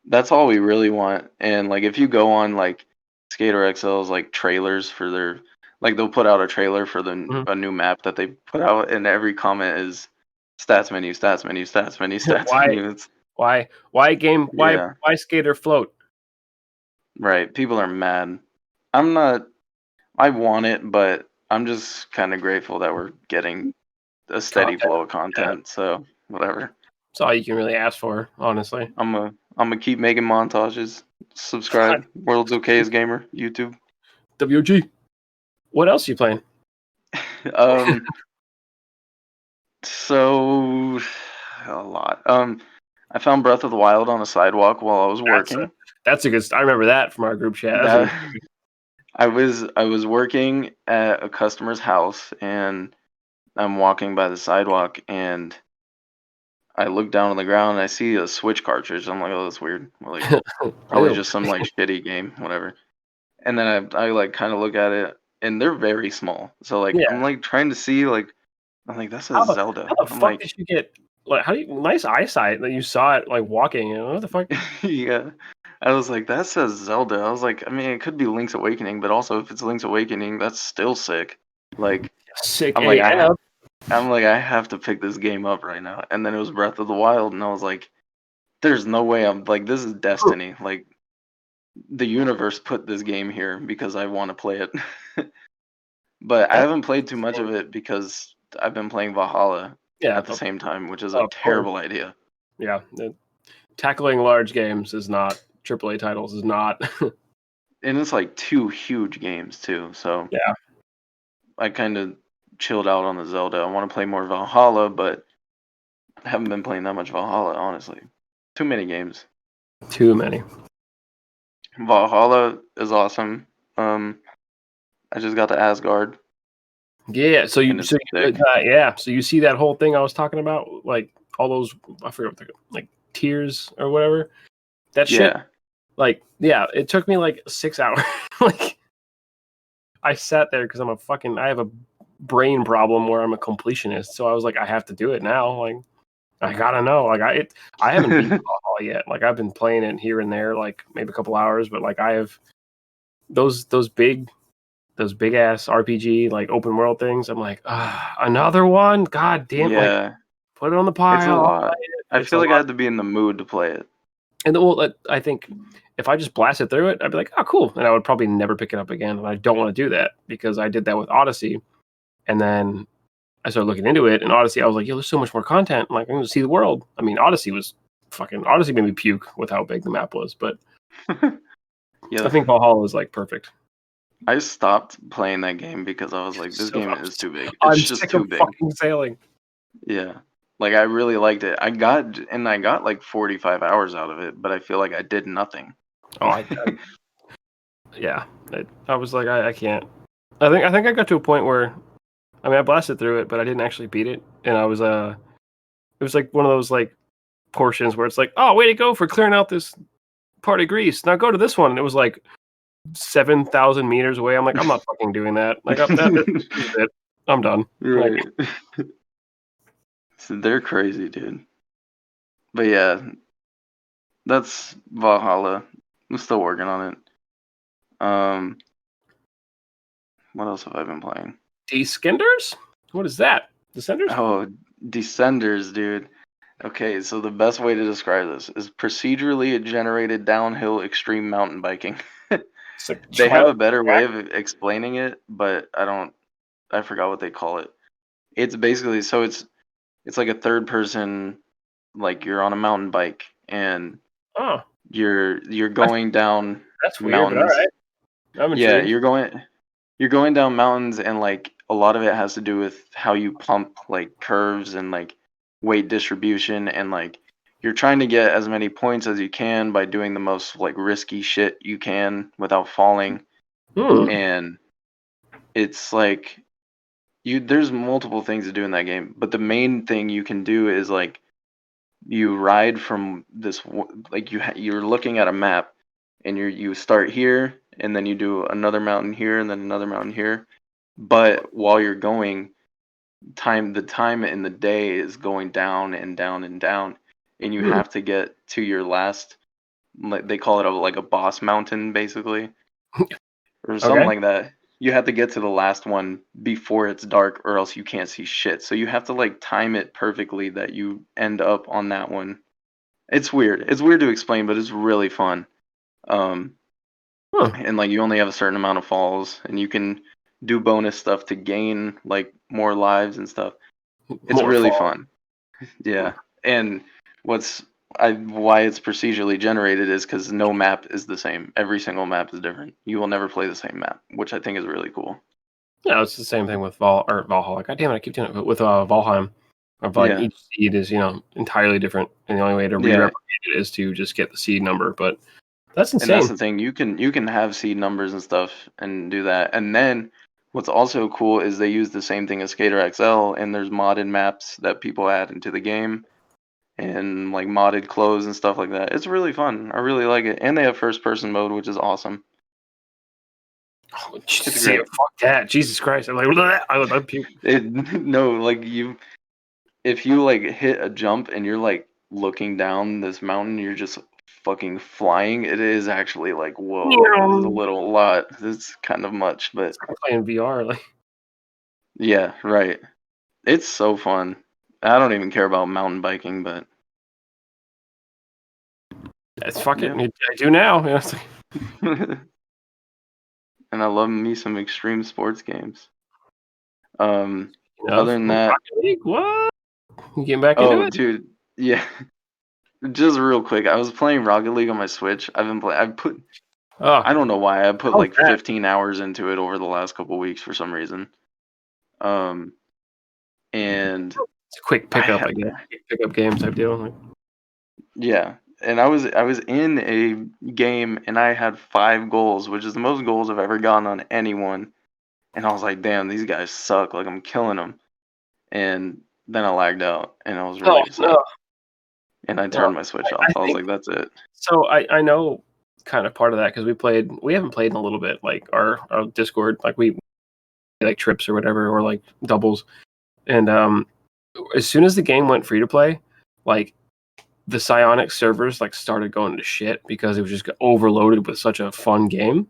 that's all we really want. And like if you go on like Skater XL's like trailers for their like they'll put out a trailer for Mhm. a new map that they put out, and every comment is stats menu, stats menu, stats menu, stats Why, menu. It's why yeah, Skater float? right. People are mad. I'm not. I want it, but I'm just kind of grateful that we're getting a steady Content. flow of Yeah, content. So whatever. that's all you can really ask for, honestly. I'm gonna keep making montages. Subscribe. World's Okayest Gamer YouTube. WG. What else are you playing? Um. So a lot. I found Breath of the Wild on a sidewalk while I was That's working. a good. I remember that from our group chat. That's a good. That I was working at a customer's house, and I'm walking by the sidewalk, and I look down on the ground and I see a Switch cartridge. I'm like, oh, that's weird. Like, probably Ew. just some like shitty game, whatever. And then I like kind of look at it, and they're very small. So like, Yeah. I'm like trying to see like, I'm like, that's a How Zelda. the I'm fuck like, did you get? Like, how do you? Nice eyesight that you saw it like walking. What the fuck? yeah. I was like, that says Zelda. I was like, I mean, it could be Link's Awakening, but also if it's Link's Awakening, that's still sick. Like, Sick I'm like, AF. I have to pick this game up right now. And then it was Breath of the Wild, and I was like, there's no way I'm like, this is destiny. Like, the universe put this game here because I want to play it. But I That's haven't played too much of insane. it because I've been playing Valhalla Yeah, at the same time, which is a of course. terrible idea. Yeah, tackling large games is not AAA titles is not. And it's like two huge games too, so Yeah, I kind of chilled out on the Zelda. I want to play more Valhalla, but I haven't been playing that much Valhalla, honestly. Too many games. too many. Valhalla is awesome. I just got to Asgard, Yeah, and it's sick. so you see that whole thing I was talking about, like all those I forget what they're like tiers or whatever. That shit, Yeah, like yeah, it took me like 6 hours. Like I sat there because I have a brain problem where I'm a completionist. So I was like, I have to do it now. Like I gotta know. Like I haven't beaten Valhalla yet. Like I've been playing it here and there, like maybe a couple hours, but like I have those big ass RPG like open world things. I'm like, another one. God damn! Like yeah, put it on the it's a pile. I'll play lot. it. I It's a feel like I lot. had to be in the mood to play it. And well, I think if I just blasted through it, I'd be like, oh, cool. And I would probably never pick it up again. And I don't want to do that because I did that with Odyssey. And then I started looking into it. And Odyssey, I was like, yo, there's so much more content. I'm like, I'm going to see the world. I mean, Odyssey made me puke with how big the map was. But I Yeah, think Valhalla is like perfect. I stopped playing that game because I was like, this So game is too big. It's I'm just sick too of big. fucking sailing. Yeah. Like I really liked it. I got like 45 hours out of it, but I feel like I did nothing. Oh, yeah. I was like, I can't. I think I got to a point where, I mean, I blasted through it, but I didn't actually beat it, and it was like one of those like portions where it's like, oh, way to go for clearing out this part of Greece. Now go to this one, and it was like 7,000 meters away. I'm like, I'm not fucking doing that. Like, this is it. I'm done. Right. Like, So they're crazy, dude. But yeah, that's Valhalla. I'm still working on it. What else have I been playing? Descenders? What is that? Descenders? Oh, Descenders, dude. Okay, so the best way to describe this is procedurally generated downhill extreme mountain biking. It's like They have trail a better way track? of explaining it, but I forgot what they call it. It's basically it's like a third person, like you're on a mountain bike and Oh, you're going down that's weird, but all mountains. right. I'm Yeah, intrigued. you're going down mountains and like a lot of it has to do with how you pump like curves and like weight distribution and like you're trying to get as many points as you can by doing the most like risky shit you can without falling. Hmm. And it's like there's multiple things to do in that game, but the main thing you can do is like you ride from like you're looking at a map and you start here and then you do another mountain here and then another mountain here, but while you're going, the time in the day is going down and down and down, and you Hmm. have to get to your last, like they call it like a boss mountain basically, or something Okay. like that. You have to get to the last one before it's dark or else you can't see shit, so you have to like time it perfectly that you end up on that one. It's weird to explain, but it's really fun. um Huh. and like you only have a certain amount of falls and you can do bonus stuff to gain like more lives and stuff. It's More really fall. fun. Yeah. And what's why it's procedurally generated is because no map is the same. Every single map is different. You will never play the same map, which I think is really cool. Yeah, it's the same thing with Valhalla. God damn it, I keep doing it. But with Valheim, of like Yeah. each seed is entirely different, and the only way to Yeah. re-replicate it is to just get the seed number. But that's And that's insane. the thing. You can have seed numbers and stuff and do that. And then what's also cool is they use the same thing as Skater XL and there's modded maps that people add into the game and like modded clothes and stuff like that. It's really fun. I really like it. And they have first person mode, which is awesome. Oh, It's see, great. fuck that, Jesus Christ! I'm like, bleh, I puke. No, like if you like hit a jump and you're like looking down this mountain, you're just fucking flying. It is actually like, whoa, this is a little lot. It's kind of much, but I'm playing VR. Like, yeah, right. It's so fun. I don't even care about mountain biking, but it's fuck it. yeah. I do now. It's like, And I love me some extreme sports games. Um, other than that, Rocket League. What? You getting back into oh, it? dude, yeah. Just real quick, I was playing Rocket League on my Switch. Oh, I don't know why I put how's like that? 15 hours into it over the last couple weeks for some reason. Um, and It's a quick I pickup, I had, guess. Quick pickup game type deal. Like, yeah, and I was in a game and I had 5 goals, which is the most goals I've ever gotten on anyone. And I was like, damn, these guys suck. Like I'm killing them. And then I lagged out and I was really oh upset. no, And I no. turned my Switch I off. I was think like, that's it. so. I know kind of part of that because we haven't played in a little bit. Like our Discord, like we like trips or whatever, or like doubles. And as soon as the game went free to play, like the Psionic servers like started going to shit because it was just overloaded with such a fun game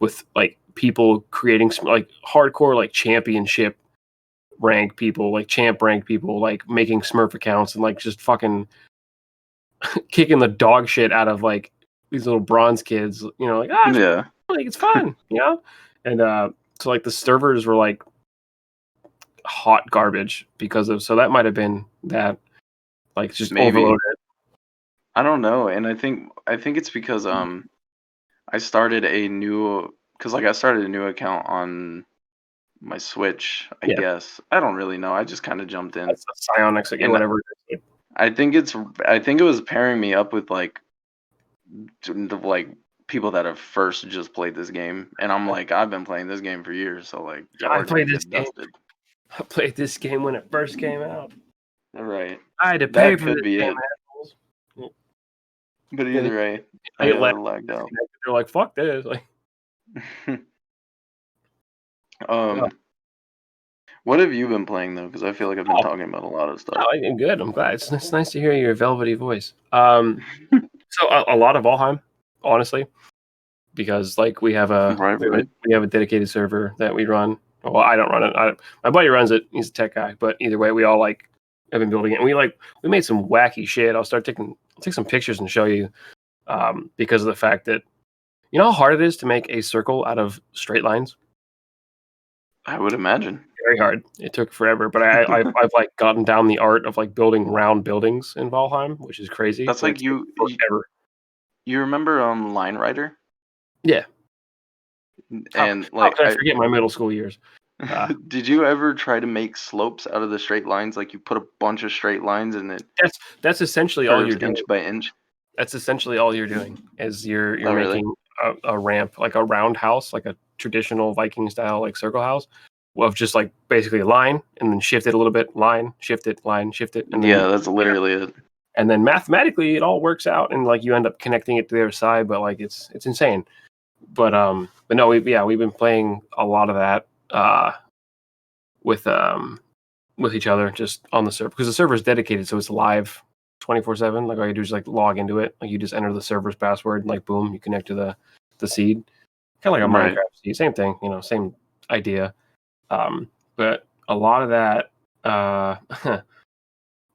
with like people creating like hardcore like championship rank people, like champ rank people, like making Smurf accounts and like just fucking kicking the dog shit out of like these little bronze kids, like Yeah. like it's fun, and so like the servers were like hot garbage because of, so that might have been that, like just Maybe. overloaded. I don't know. And I think it's because I started a new because like I started a new account on my Switch. I guess I don't really know. I just kind of jumped in. That's the Psionics again, whatever. I think it was pairing me up with like people that have first just played this game, and I'm like, I've been playing this game for years, so like, I played this game. I played this game when it first came out. Right. I had to pay for could this be game, it. But either way, I lagged out. They're like, "Fuck this!" Like, what have you been playing though? Because I feel like I've been talking about a lot of stuff. I'm good. I'm glad. It's nice to hear your velvety voice. So a lot of Valheim, honestly, because like we have a dedicated server that we run. Well, I don't run it. My buddy runs it. He's a tech guy. But either way, we all like have been building it. And we made some wacky shit. I'll take some pictures and show you, because of the fact that you know how hard it is to make a circle out of straight lines. I would imagine. Very hard. It took forever, but I've like gotten down the art of like building round buildings in Valheim, which is crazy. That's like you remember Line Rider? Yeah. And how could I forget my middle school years? Did you ever try to make slopes out of the straight lines? Like you put a bunch of straight lines in it. That's essentially all you're doing. Inch by inch. That's essentially all you're doing. Is you're making a ramp, like a round house, like a traditional Viking style like circle house, of just like basically a line and then shift it a little bit, line, shift it, and then, that's literally it. And then mathematically it all works out and like you end up connecting it to the other side, but like it's insane. But no, we've been playing a lot of that with each other just on the server, because the server is dedicated, so it's live 24/7. Like all you do is like log into it, like you just enter the server's password and like boom, you connect to the seed, kind of like a Minecraft seed, same thing, same idea. But a lot of that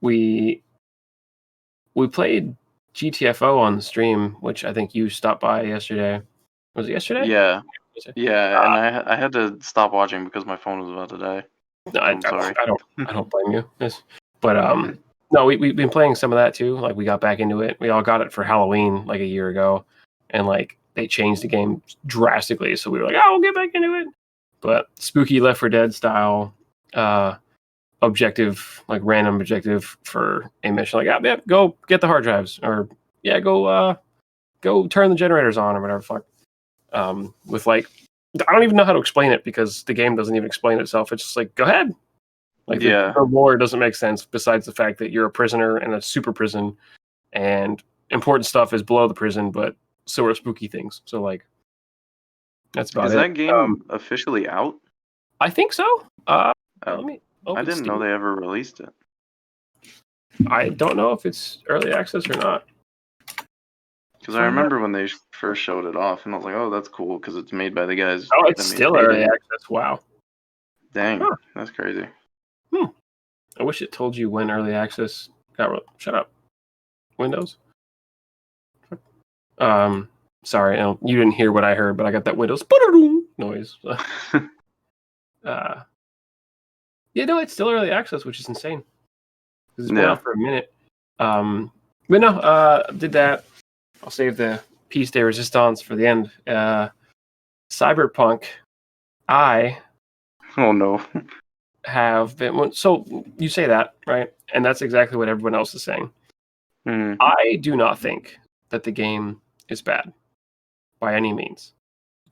we played GTFO on the stream, which I think you stopped by yesterday. Was it yesterday? Yeah, and I had to stop watching because my phone was about to die. No, I'm sorry. I don't blame you. But no, we've been playing some of that too. Like we got back into it. We all got it for Halloween like a year ago, and like they changed the game drastically. So we were like, we'll get back into it. But spooky Left 4 Dead style objective, like random objective for a mission. Like, go get the hard drives, or go turn the generators on, or whatever the fuck. With like, I don't even know how to explain it because the game doesn't even explain itself. It's just like, go ahead. Like the lore doesn't make sense besides the fact that you're a prisoner in a super prison, and important stuff is below the prison, but so are spooky things. So like, that's about it. Is that game officially out? I think so. I didn't know they ever released it. I don't know if it's early access or not. Because I remember when they first showed it off, and I was like, "Oh, that's cool," because it's made by the guys. Oh, it's still early access. Wow. Dang, that's crazy. I wish it told you when early access got. Shut up, Windows. Sorry, you didn't hear what I heard, but I got that Windows noise. Yeah, no, it's still early access, which is insane. It's been out for a minute. But no, did that. I'll save the piece de resistance for the end. Cyberpunk. Oh no. Have been. So you say that, right? And that's exactly what everyone else is saying. Mm. I do not think that the game is bad by any means.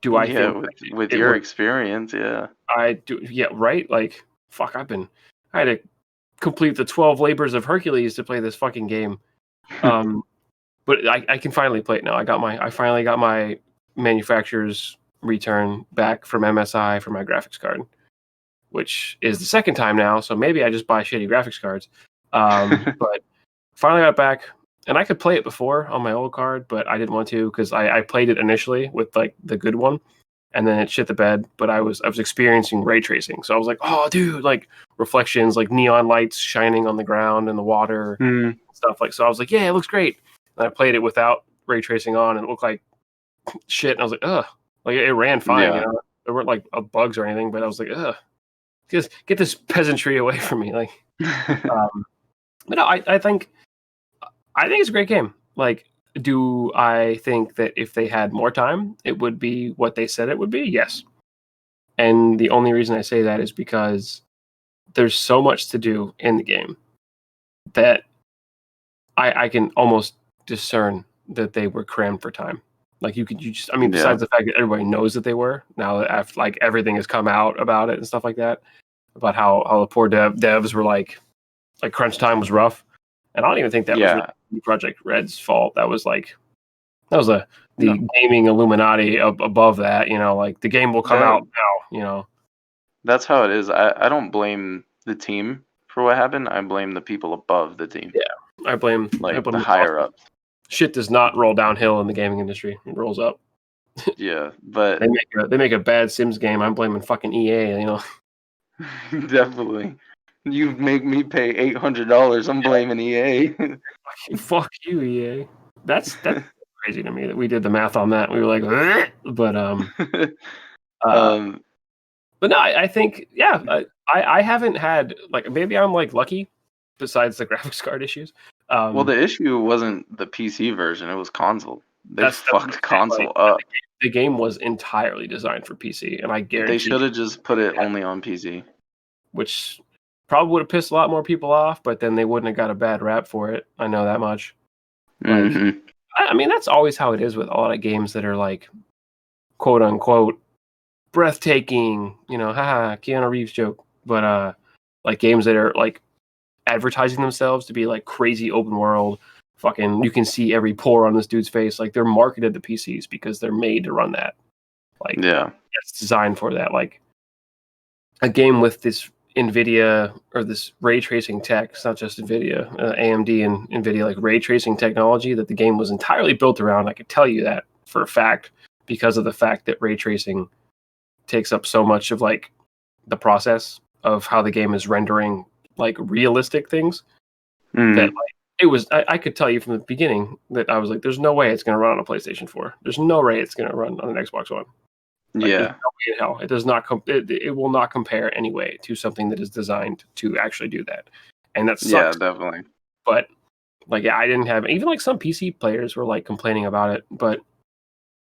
Do I think with your experience, yeah. I do, yeah, right? Like, fuck, I had to complete the 12 labors of Hercules to play this fucking game. But I can finally play it now. I finally got my manufacturer's return back from MSI for my graphics card, which is the second time now, so maybe I just buy shitty graphics cards. But finally got it back, and I could play it before on my old card, but I didn't want to because I played it initially with like the good one, and then it shit the bed. But I was experiencing ray tracing, so I was like, oh, dude, like reflections, like neon lights shining on the ground and the water, stuff like. So I was like, yeah, it looks great. And I played it without ray tracing on, and it looked like shit. And I was like, ugh, like it ran fine. You know, there weren't like bugs or anything, but I was like, ugh, just get this peasantry away from me. Like, but no, I think it's a great game. Like, Do I think that if they had more time, it would be what they said it would be? Yes. And the only reason I say that is because there's so much to do in the game that I can almost discern that they were crammed for time. Like besides the fact that everybody knows that they were, now that after like everything has come out about it and stuff like that, about how the poor devs were like crunch time was rough. And I don't even think that was really Project Red's fault. That was the gaming Illuminati above that, like the game will come out now, That's how it is. I don't blame the team for what happened. I blame the people above the team. Yeah, I blame the higher ups. Shit does not roll downhill in the gaming industry. It rolls up. Yeah, but they make a bad Sims game. I'm blaming fucking EA, Definitely. You make me pay $800. I'm blaming EA. Fuck you, EA. That's crazy to me that we did the math on that. We were like, but but no, I think I haven't had maybe I'm lucky, besides the graphics card issues. Well, the issue wasn't the PC version; it was console. They fucked console up. The game was entirely designed for PC, and I guarantee they should have just put it only on PC, which probably would have pissed a lot more people off. But then they wouldn't have got a bad rap for it. I know that much. I mean, that's always how it is with a lot of games that are quote unquote breathtaking. Haha, Keanu Reeves joke. But games that are advertising themselves to be crazy open world. Fucking, you can see every pore on this dude's face. They're marketed to PCs because they're made to run that. It's designed for that. A game with this NVIDIA or this ray tracing tech. It's not just NVIDIA, AMD and NVIDIA ray tracing technology that the game was entirely built around. I could tell you that for a fact because of the fact that ray tracing takes up so much of the process of how the game is rendering realistic things. That it was I could tell you from the beginning that I was there's no way it's going to run on a PlayStation 4. There's no way it's going to run on an Xbox One. There's no way in hell. It does not it will not compare anyway to something that is designed to actually do that. And that sucks. Yeah, definitely. But I didn't have even some PC players were complaining about it, but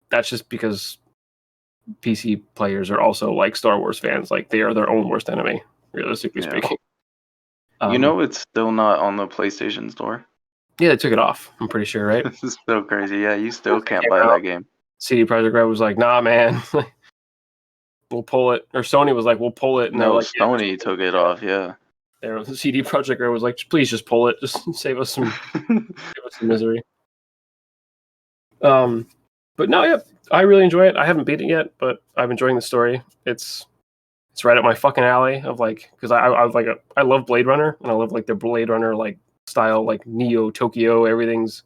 that's just because PC players are also Star Wars fans. They are their own worst enemy, realistically speaking. It's still not on the PlayStation Store. Yeah, they took it off. I'm pretty sure, right? This is so crazy. Yeah, you still can't buy that game. CD Projekt Red was nah, man. We'll pull it. Or Sony was we'll pull it. And no, Sony took it off. Yeah. The CD Projekt Red was please just pull it. Just save us some misery. But no, yeah, I really enjoy it. I haven't beat it yet, but I'm enjoying the story. It's right up my fucking alley of because I love Blade Runner and I love the Blade Runner style Neo Tokyo. Everything's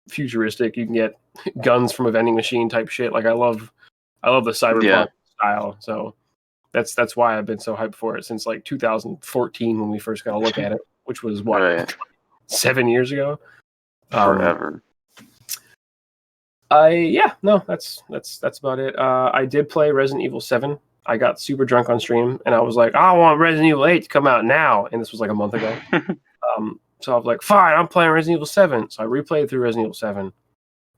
futuristic. You can get guns from a vending machine type shit. I love the cyberpunk style. So that's why I've been so hyped for it since 2014 when we first got a look at it, which was 7 years ago. Forever. That's about it. I did play Resident Evil 7. I got super drunk on stream, and I was I want Resident Evil 8 to come out now, and this was a month ago. So I was fine, I'm playing Resident Evil 7. So I replayed through Resident Evil 7,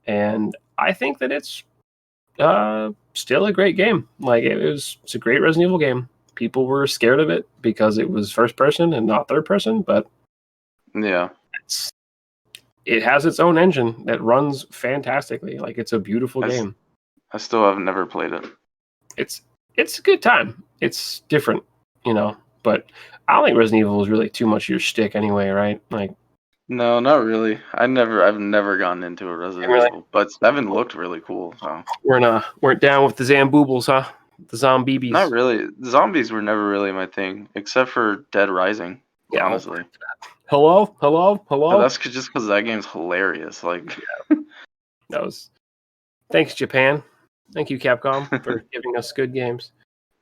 and I think that it's still a great game. It's a great Resident Evil game. People were scared of it because it was first person and not third person, but it has its own engine that runs fantastically. It's a beautiful game. I still have never played it. It's a good time. It's different, but I don't think Resident Evil is really too much your shtick anyway, right? No, not really. I've never gotten into a Resident Evil, but 7 looked really cool. So weren't down with the Zamboobles, huh? The zombies. Not really. The zombies were never really my thing, except for Dead Rising. Yeah, honestly. Hello. But that's just because that game's hilarious. That was. Thanks, Japan. Thank you, Capcom, for giving us good games.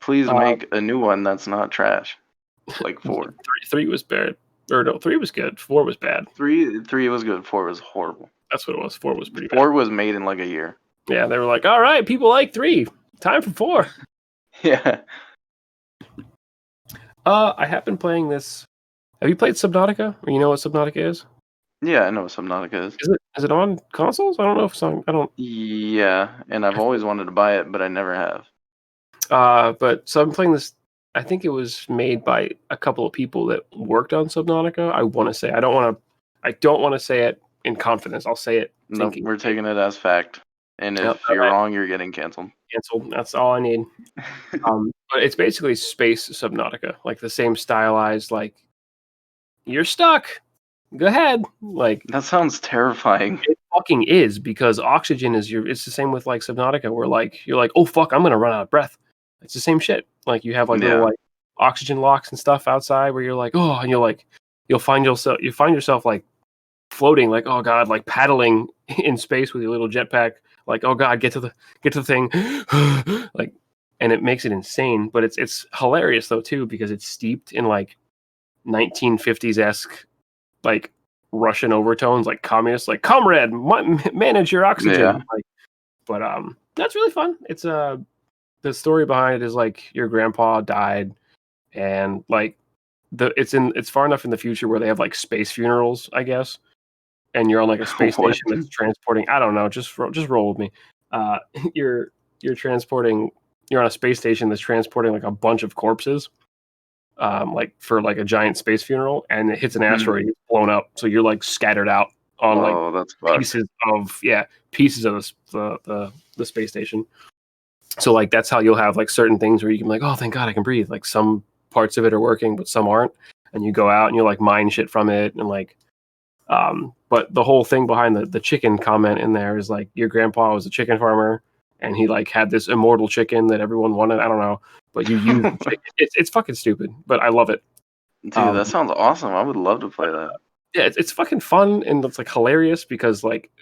Please make a new one that's not trash. 4. 3 was bad. Or no, 3 was good. 4 was bad. 3 was good. 4 was horrible. That's what it was. 4 was pretty bad. 4 was made in a year. Yeah, they were all right, people like 3. Time for 4. Yeah. I have been playing this. Have you played Subnautica? Or you know what Subnautica is? Yeah, I know what Subnautica is. Is it on consoles? I don't know if it's on. I don't. Yeah, and I've always wanted to buy it, but I never have. But so I'm playing this. I think it was made by a couple of people that worked on Subnautica. I want to say. I don't want to say it in confidence. I'll say it Nope, thinking. we're taking it as fact. And Yep, if you're wrong, you're getting canceled. canceled. That's all I need. But it's basically space Subnautica, like the same stylized, like you're stuck. Go ahead. Like That sounds terrifying. it fucking is, because oxygen is it's the same with like Subnautica, where like you're like, oh fuck, I'm gonna run out of breath. It's the same shit. Like you have like little like oxygen locks and stuff outside where you're like, oh, and you'll find yourself like floating, like, oh god, like paddling in space with your little jetpack, like, oh god, get to the thing. Like, and it makes it insane, but it's hilarious though too, because it's steeped in like 1950s-esque like Russian overtones, like communist, like comrade, manage your oxygen. Yeah. Like, but that's really fun. It's the story behind it is like your grandpa died, and like it's far enough in the future where they have like space funerals, I guess, and you're on like a space What? station that's transporting. I don't know, just roll with me. Uh, you're transporting. You're on a space station that's transporting like a bunch of corpses, like for like a giant space funeral, and it hits an asteroid, it's blown up, so you're like scattered out on like that's pieces of the space station. So like that's how you'll have like certain things where you can be like, oh thank god I can breathe. Like some parts of it are working, but some aren't, and you go out and you like mine shit from it, and like but the whole thing behind the chicken comment in there is like your grandpa was a chicken farmer, and he like had this immortal chicken that everyone wanted. I don't know, but you use it's fucking stupid, but I love it. Dude, that sounds awesome. I would love to play that. Yeah, it's fucking fun, and it's like hilarious because like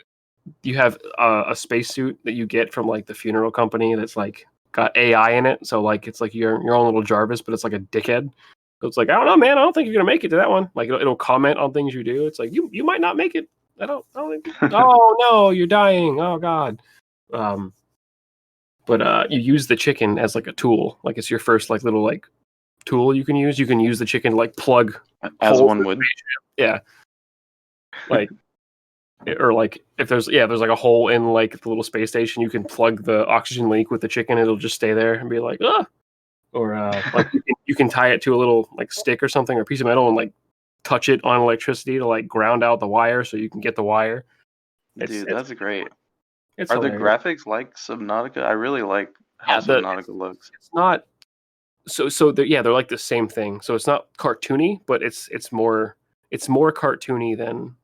you have a spacesuit that you get from like the funeral company that's like got AI in it, so like it's like your own little Jarvis, but it's like a dickhead. So it's like, I don't know, man. I don't think you're gonna make it to that one. Like it'll comment on things you do. It's like you might not make it. I don't think. Oh no, you're dying. Oh god. But you use the chicken as like a tool. Like it's your first like little like tool you can use. You can use the chicken to like plug as one would. Yeah. Like or like if there's like a hole in like the little space station, you can plug the oxygen leak with the chicken. It'll just stay there and be like, ah. Or like you can tie it to a little like stick or something or piece of metal and like touch it on electricity to like ground out the wire so you can get the wire. Dude, that's great. It's Are hilarious. the graphics like Subnautica? I really like how Subnautica looks. It's not they're like the same thing. So it's not cartoony, but it's more cartoony than,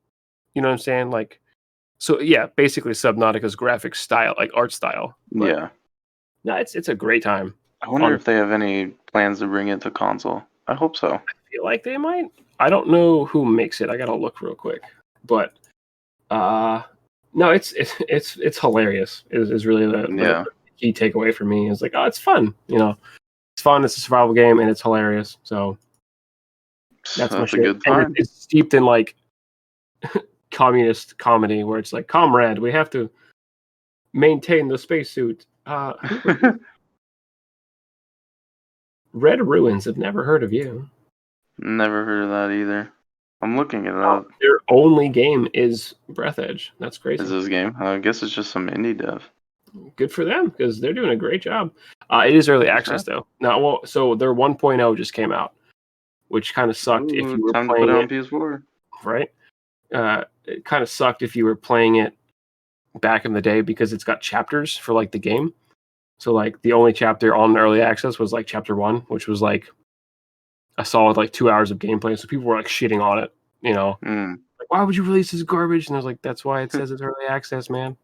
you know what I'm saying? Like, so yeah, basically Subnautica's graphic style, like art style. But yeah. No, it's a great time. I wonder if they have any plans to bring it to console. I hope so. I feel like they might. I don't know who makes it. I gotta look real quick. But no, it's hilarious. Is really the key takeaway for me. Is like, oh, it's fun. You know, it's fun. It's a survival game, and it's hilarious. So that's my shit. A good time. It's steeped in like communist comedy, where it's like, comrade, we have to maintain the spacesuit. Red Ruins. Have never heard of you. Never heard of that either. I'm looking it up. Their only game is Breath Edge. That's crazy. Is this game? I guess it's just some indie dev. Good for them, because they're doing a great job. It is early access though. Now, well, so their 1.0 just came out, which kind of sucked if you were time playing to put it it on PS4. Right? It kind of sucked if you were playing it back in the day, because it's got chapters for like the game. So like the only chapter on early access was like chapter 1, which was like a solid like 2 hours of gameplay. So people were like shitting on it, you know. Like, why would you release this garbage? And I was like, that's why it says it's early access, man.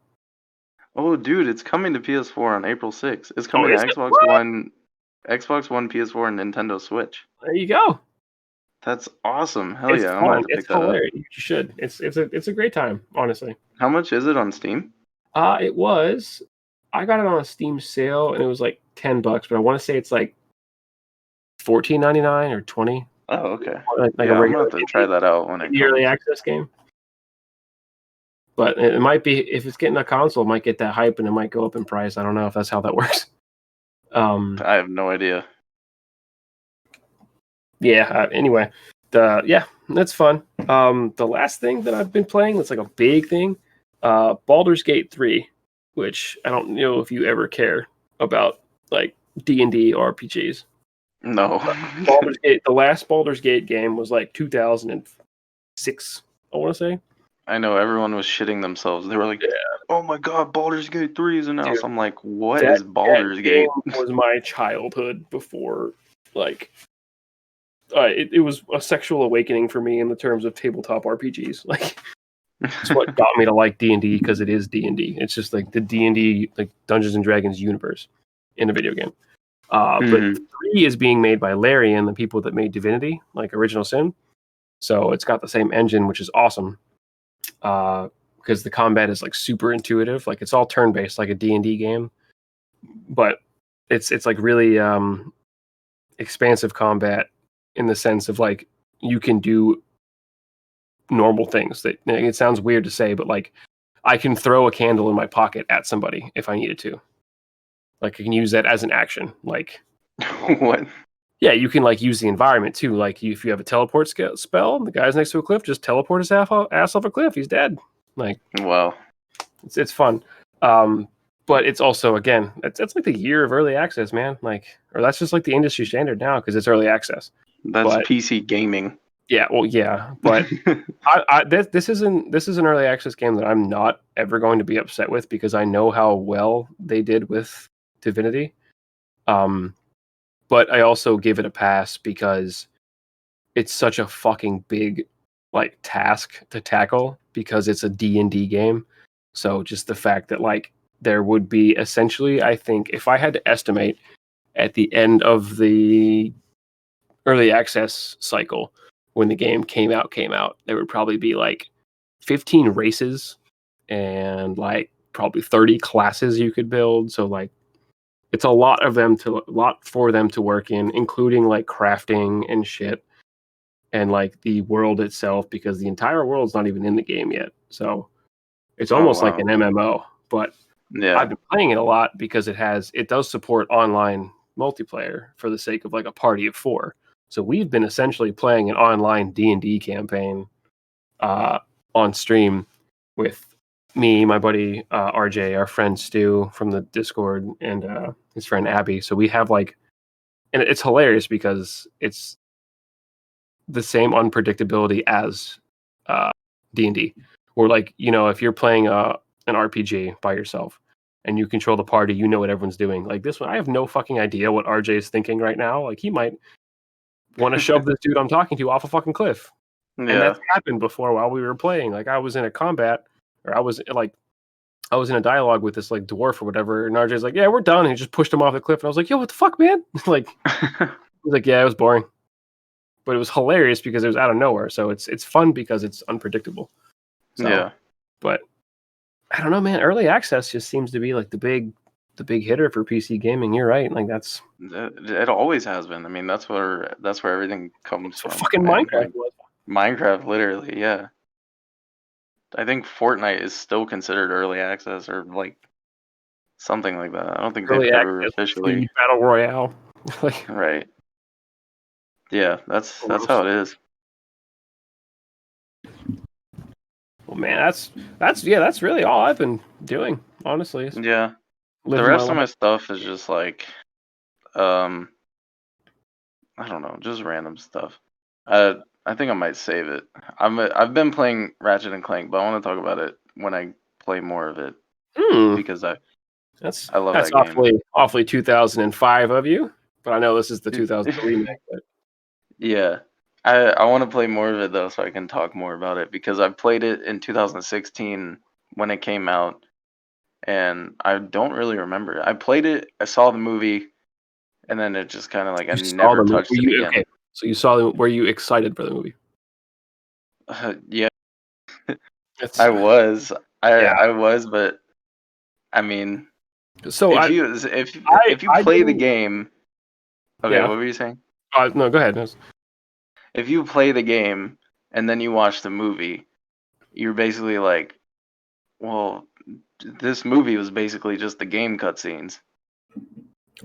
Oh, dude, it's coming to PS4 on April 6th. It's coming to Xbox One, PS4, and Nintendo Switch. There you go. That's awesome. Hell yeah, fun. I'm gonna have to pick that up. You should. It's a great time, honestly. How much is it on Steam? It was. I got it on a Steam sale, and it was like $10, but I want to say it's like $14.99 or $20. Oh, okay. Like I'm gonna have to try that out when it comes. Early access game. But it might be, if it's getting a console, it might get that hype and it might go up in price. I don't know if that's how that works. I have no idea. Yeah. Anyway, that's fun. The last thing that I've been playing that's like a big thing Baldur's Gate 3, which I don't know if you ever care about like D&D RPGs. No. Baldur's Gate, the last Baldur's Gate game was like 2006, I want to say. I know everyone was shitting themselves. They were like, "Oh my god, Baldur's Gate 3 is announced." Dude, I'm like, "What is Baldur's that Gate?" Game was my childhood before, like, it was a sexual awakening for me in the terms of tabletop RPGs. Like, it's what got me to like D&D because it is D&D. It's just like the D&D, like Dungeons and Dragons universe in a video game. But 3 is being made by Larian, the people that made Divinity, like Original Sin. So it's got the same engine, which is awesome. Because the combat is like super intuitive. Like it's all turn-based, like a D&D game. But it's like really expansive combat in the sense of like you can do normal things. That it sounds weird to say, but like I can throw a candle in my pocket at somebody if I needed to. Like I can use that as an action. Like what? Yeah, you can like use the environment too. Like if you have a teleport spell, the guy's next to a cliff, just teleport his ass off a cliff. He's dead. Like wow, it's fun. But it's also again, it's like the year of early access, man. Like, or that's just like the industry standard now because it's early access. That's PC gaming. Yeah, well, yeah, but this is an early access game that I'm not ever going to be upset with because I know how well they did with Divinity. But I also give it a pass because it's such a fucking big like task to tackle because it's a D&D game. So just the fact that like there would be essentially, I think if I had to estimate at the end of the early access cycle when the game came out, there would probably be like 15 races and like probably 30 classes you could build. So like it's a lot for them to work in, including like crafting and shit, and like the world itself, because the entire world's not even in the game yet. So it's almost like an MMO. But yeah, I've been playing it a lot because it does support online multiplayer for the sake of like a party of 4. So we've been essentially playing an online D&D campaign on stream with me, my buddy RJ, our friend Stu from the Discord, and his friend Abby. So we have like, and it's hilarious because it's the same unpredictability as D&D. Or like, you know, if you're playing an RPG by yourself and you control the party, you know what everyone's doing. Like this one, I have no fucking idea what RJ is thinking right now. Like he might want to shove this dude I'm talking to off a fucking cliff. Yeah. And that's happened before while we were playing. Like I was in a combat, or I was in a dialogue with this like dwarf or whatever, and RJ's like, "Yeah, we're done." And he just pushed him off the cliff, and I was like, "Yo, what the fuck, man?" Like, he was like, "Yeah, it was boring," but it was hilarious because it was out of nowhere. So it's fun because it's unpredictable. So, yeah, but I don't know, man. Early access just seems to be like the big hitter for PC gaming. You're right. Like it always has been. I mean, that's where everything comes from. Fucking Minecraft was. Minecraft, literally, yeah. I think Fortnite is still considered early access or like something like that. I don't think they've ever officially battle royale. Right. Yeah, that's how it is. Well, man, that's really all I've been doing, honestly. Yeah. The rest of my stuff is just like I don't know, just random stuff. I think I might save it. I've been playing Ratchet and Clank, but I want to talk about it when I play more of it because I love that game. Awfully 2005 of you, but I know this is the 2000 remake. But... Yeah, I want to play more of it though, so I can talk more about it because I played it in 2016 when it came out, and I don't really remember. I played it, I saw the movie, and then it just kind of like I never touched it again. Okay. So you saw were you excited for the movie? Yeah, I was. I was, but I mean, so if you play the game, okay, what were you saying? No, go ahead. If you play the game and then you watch the movie, you're basically like, well, this movie was basically just the game cutscenes.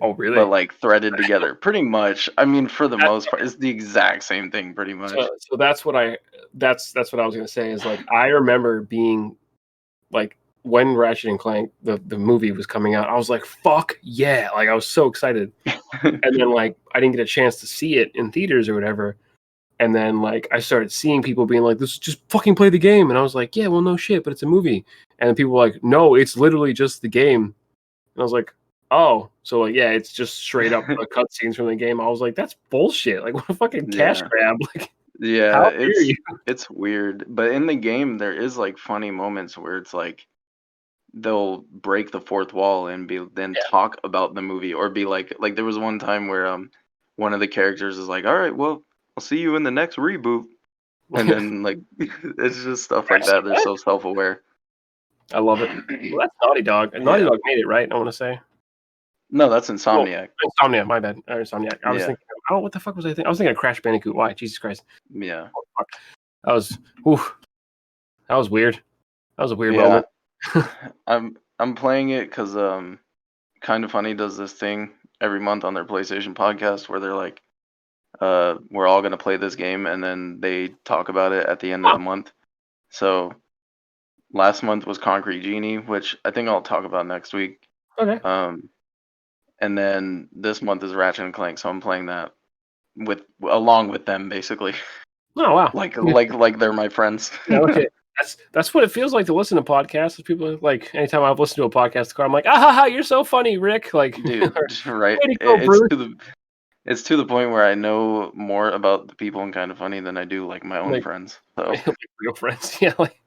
Oh, really? But like threaded together, pretty much. I mean, for the most part, it's the exact same thing, pretty much. So that's what I was gonna say. Is like I remember being like when Ratchet and Clank the movie was coming out, I was like, fuck yeah, like I was so excited. And then like I didn't get a chance to see it in theaters or whatever. And then like I started seeing people being like, "This just fucking play the game," and I was like, "Yeah, well, no shit, but it's a movie." And then people were like, "No, it's literally just the game." And I was like, "Oh, so like yeah, it's just straight up the cutscenes from the game." I was like, "That's bullshit! Like what a fucking cash grab!" Like, Yeah, how dare you? it's weird, but in the game there is like funny moments where it's like they'll break the fourth wall and then Yeah. talk about the movie or be like there was one time where one of the characters is like, "All right, well, I'll see you in the next reboot." And then like it's just stuff like that. They're so self-aware. I love it. Well, that's Naughty Dog. And Naughty Yeah. Dog made it, right? I want to say. No, that's Oh, Insomniac. Insomniac. My bad. Insomniac. I was Yeah. thinking. Oh, what the fuck was I thinking? I was thinking of Crash Bandicoot. Why? Jesus Christ. Yeah. Oh, fuck. That was. Oof. That was weird. That was a weird Yeah. moment. I'm playing it because Kind of Funny does this thing every month on their PlayStation podcast where they're like, we're all gonna play this game, and then they talk about it at the end of the month. So last month was Concrete Genie, which I think I'll talk about next week. Okay. And then this month is Ratchet and Clank, so I'm playing that along with them basically. Oh wow. like they're my friends. Yeah, okay. That's what it feels like to listen to podcasts. People like anytime I've listened to a podcast in the car, I'm like, ah, you're so funny, Rick. Like, dude, right? Way to go, Bruce. It's to the point where I know more about the people in Kind of Funny than I do like my own friends. So like real friends, yeah. Like,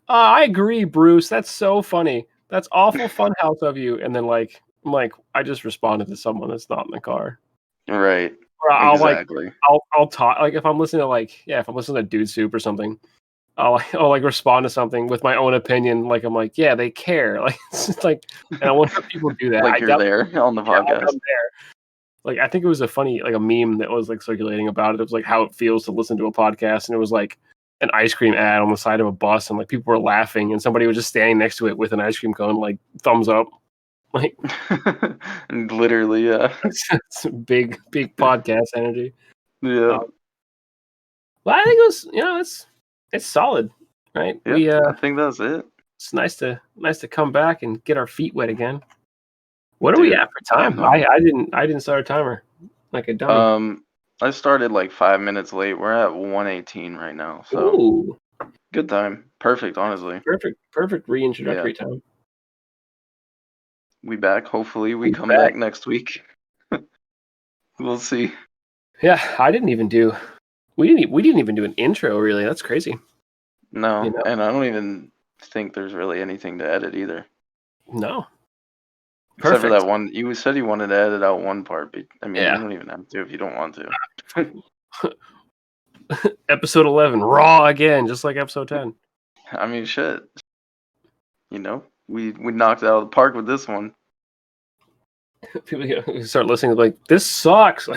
I agree, Bruce. That's so funny. That's awful funhouse of you. And then like, I'm like, I just responded to someone that's not in the car. Right. Or I'll exactly. I'll talk like if I'm listening to if I'm listening to Dude Soup or something. I'll like respond to something with my own opinion. Like I'm like, yeah, they care. Like it's like, and I wonder if people do that. Like you're there on the podcast. I'm there. Like I think it was a funny like a meme that was like circulating about it. It was like how it feels to listen to a podcast, and it was like an ice cream ad on the side of a bus, and like people were laughing, and somebody was just standing next to it with an ice cream cone, like thumbs up. Like literally, yeah. It's big podcast energy. Yeah. Well, I think it was, it's solid, right? Yeah, I think that's it. It's nice to come back and get our feet wet again. What are we at for time? I didn't start a timer like a dummy. I started like 5 minutes late. We're at 1:18 right now. So Ooh. Good time. Perfect, honestly. Perfect reintroductory time. We back. Hopefully we come back next week. We'll see. Yeah, we didn't even do an intro really. That's crazy. No, and I don't even think there's really anything to edit either. No. Except for that one. You said you wanted to edit out one part, but I mean, you don't even have to if you don't want to. Episode 11, raw again, just like episode 10. I mean, shit. We knocked it out of the park with this one. People start listening like, this sucks.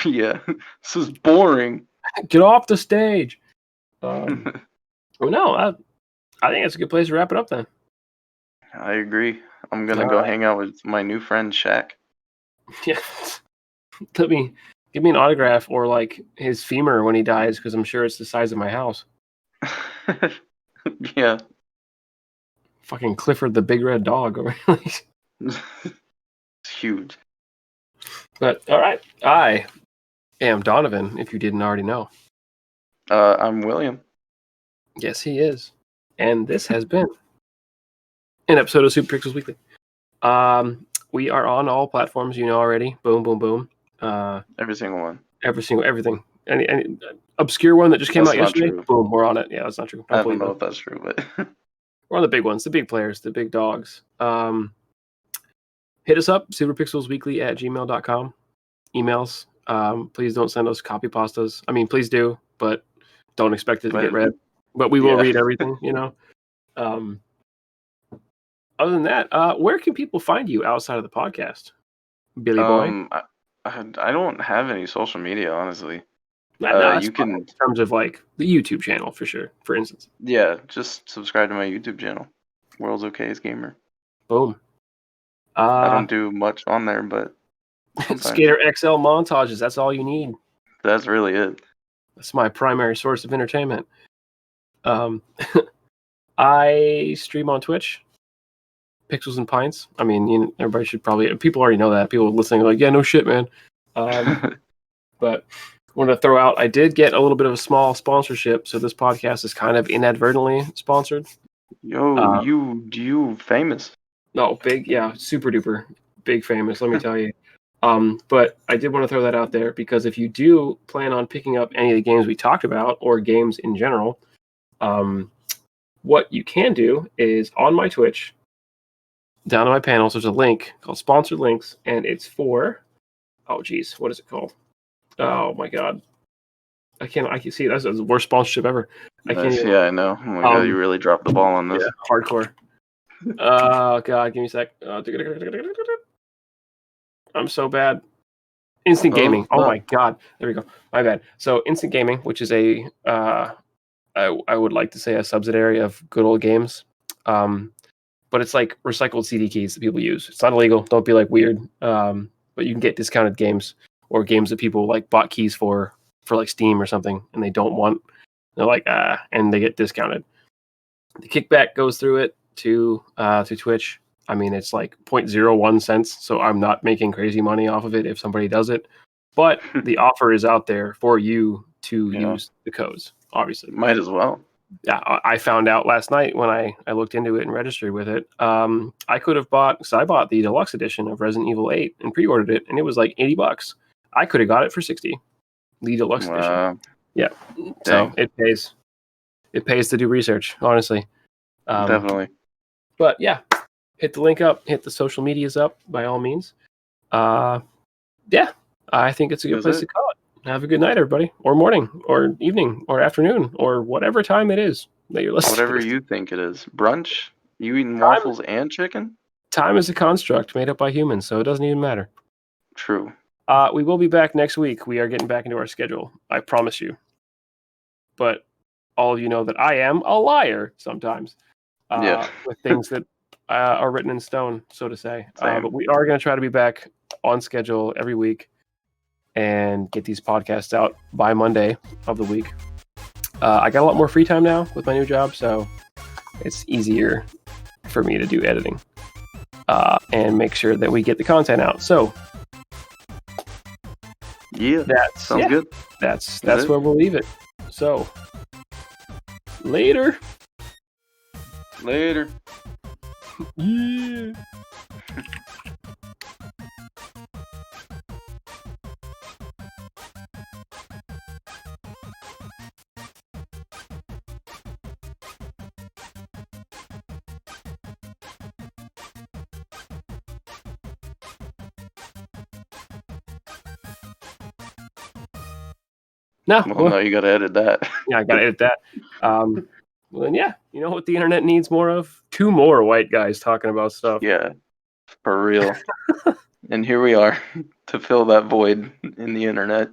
Yeah, this is boring. Get off the stage. Well, no, I think it's a good place to wrap it up then. I agree. I'm gonna go hang out with my new friend Shaq. Yeah, give me an autograph or like his femur when he dies, because I'm sure it's the size of my house. Yeah. Fucking Clifford the Big Red Dog. It's huge. But all right, I am Donavin. If you didn't already know. I'm William. Yes, he is, and this has been an episode of Super Pixels Weekly. We are on all platforms, already. Boom, boom, boom. Every single one. Everything. Any obscure one that just came out yesterday? Boom, we're on it. Yeah, that's not true. I don't know if that's true, but we're on the big ones, the big players, the big dogs. Hit us up, superpixelsweekly@gmail.com. Emails. Please don't send us copy pastas. I mean, please do, but don't expect it to get read. But we will read everything, Other than that, where can people find you outside of the podcast, Billy Boy? I don't have any social media, honestly. You can, in terms of like the YouTube channel, for sure. For instance, yeah, just subscribe to my YouTube channel, World's Okayest Gamer. Boom. I don't do much on there, but Skater XL montages. That's all you need. That's really it. That's my primary source of entertainment. I stream on Twitch, Pixels and Pints. I mean, everybody should probably. People already know that. People listening are like, yeah, no shit, man. But I wanted to throw out. I did get a little bit of a small sponsorship, so this podcast is kind of inadvertently sponsored. Yo, you famous? No, big, yeah, super duper big famous. Let me tell you. But I did want to throw that out there because if you do plan on picking up any of the games we talked about or games in general, what you can do is on my Twitch, down to my panels, there's a link called Sponsored Links, and it's for, oh geez, what is it called? Oh my god, I can see that's the worst sponsorship ever. I can't. Yeah, I know. Oh my god, you really dropped the ball on this. Yeah, hardcore. Oh god, give me a sec. I'm so bad. Instant Gaming. Oh my god. There we go. My bad. So Instant Gaming, which is a I would like to say a subsidiary of Good Old Games. But it's like recycled CD keys that people use. It's not illegal. Don't be like weird. But you can get discounted games or games that people like bought keys for like Steam or something and they don't want. They're like, and they get discounted. The kickback goes through it to Twitch. I mean, it's like 0.01 cents, so I'm not making crazy money off of it if somebody does it. But the offer is out there for you to use the codes, obviously. Might as well. Yeah, I found out last night when I looked into it and registered with it. I could have bought, because I bought the deluxe edition of Resident Evil 8 and pre-ordered it, and it was like $80. I could have got it for $60. The deluxe edition. Yeah. So it pays. It pays to do research, honestly. Definitely. But yeah, hit the link up, hit the social medias up by all means. Yeah, I think it's a good place to call it. Have a good night, everybody, or morning, or evening, or afternoon, or whatever time it is that you're listening. Whatever you think it is. Brunch? You eating waffles and chicken? Time is a construct made up by humans, so it doesn't even matter. True. We will be back next week. We are getting back into our schedule. I promise you. But all of you know that I am a liar sometimes. With things that are written in stone, so to say. But we are going to try to be back on schedule every week and get these podcasts out by Monday of the week. I got a lot more free time now with my new job, so it's easier for me to do editing and make sure that we get the content out. So that sounds good. That's where we'll leave it. So later. Yeah. No, you gotta edit that. Yeah, I gotta edit that. Well, then, yeah, you know what the internet needs more of? 2 more white guys talking about stuff. Yeah, for real. And here we are to fill that void in the internet.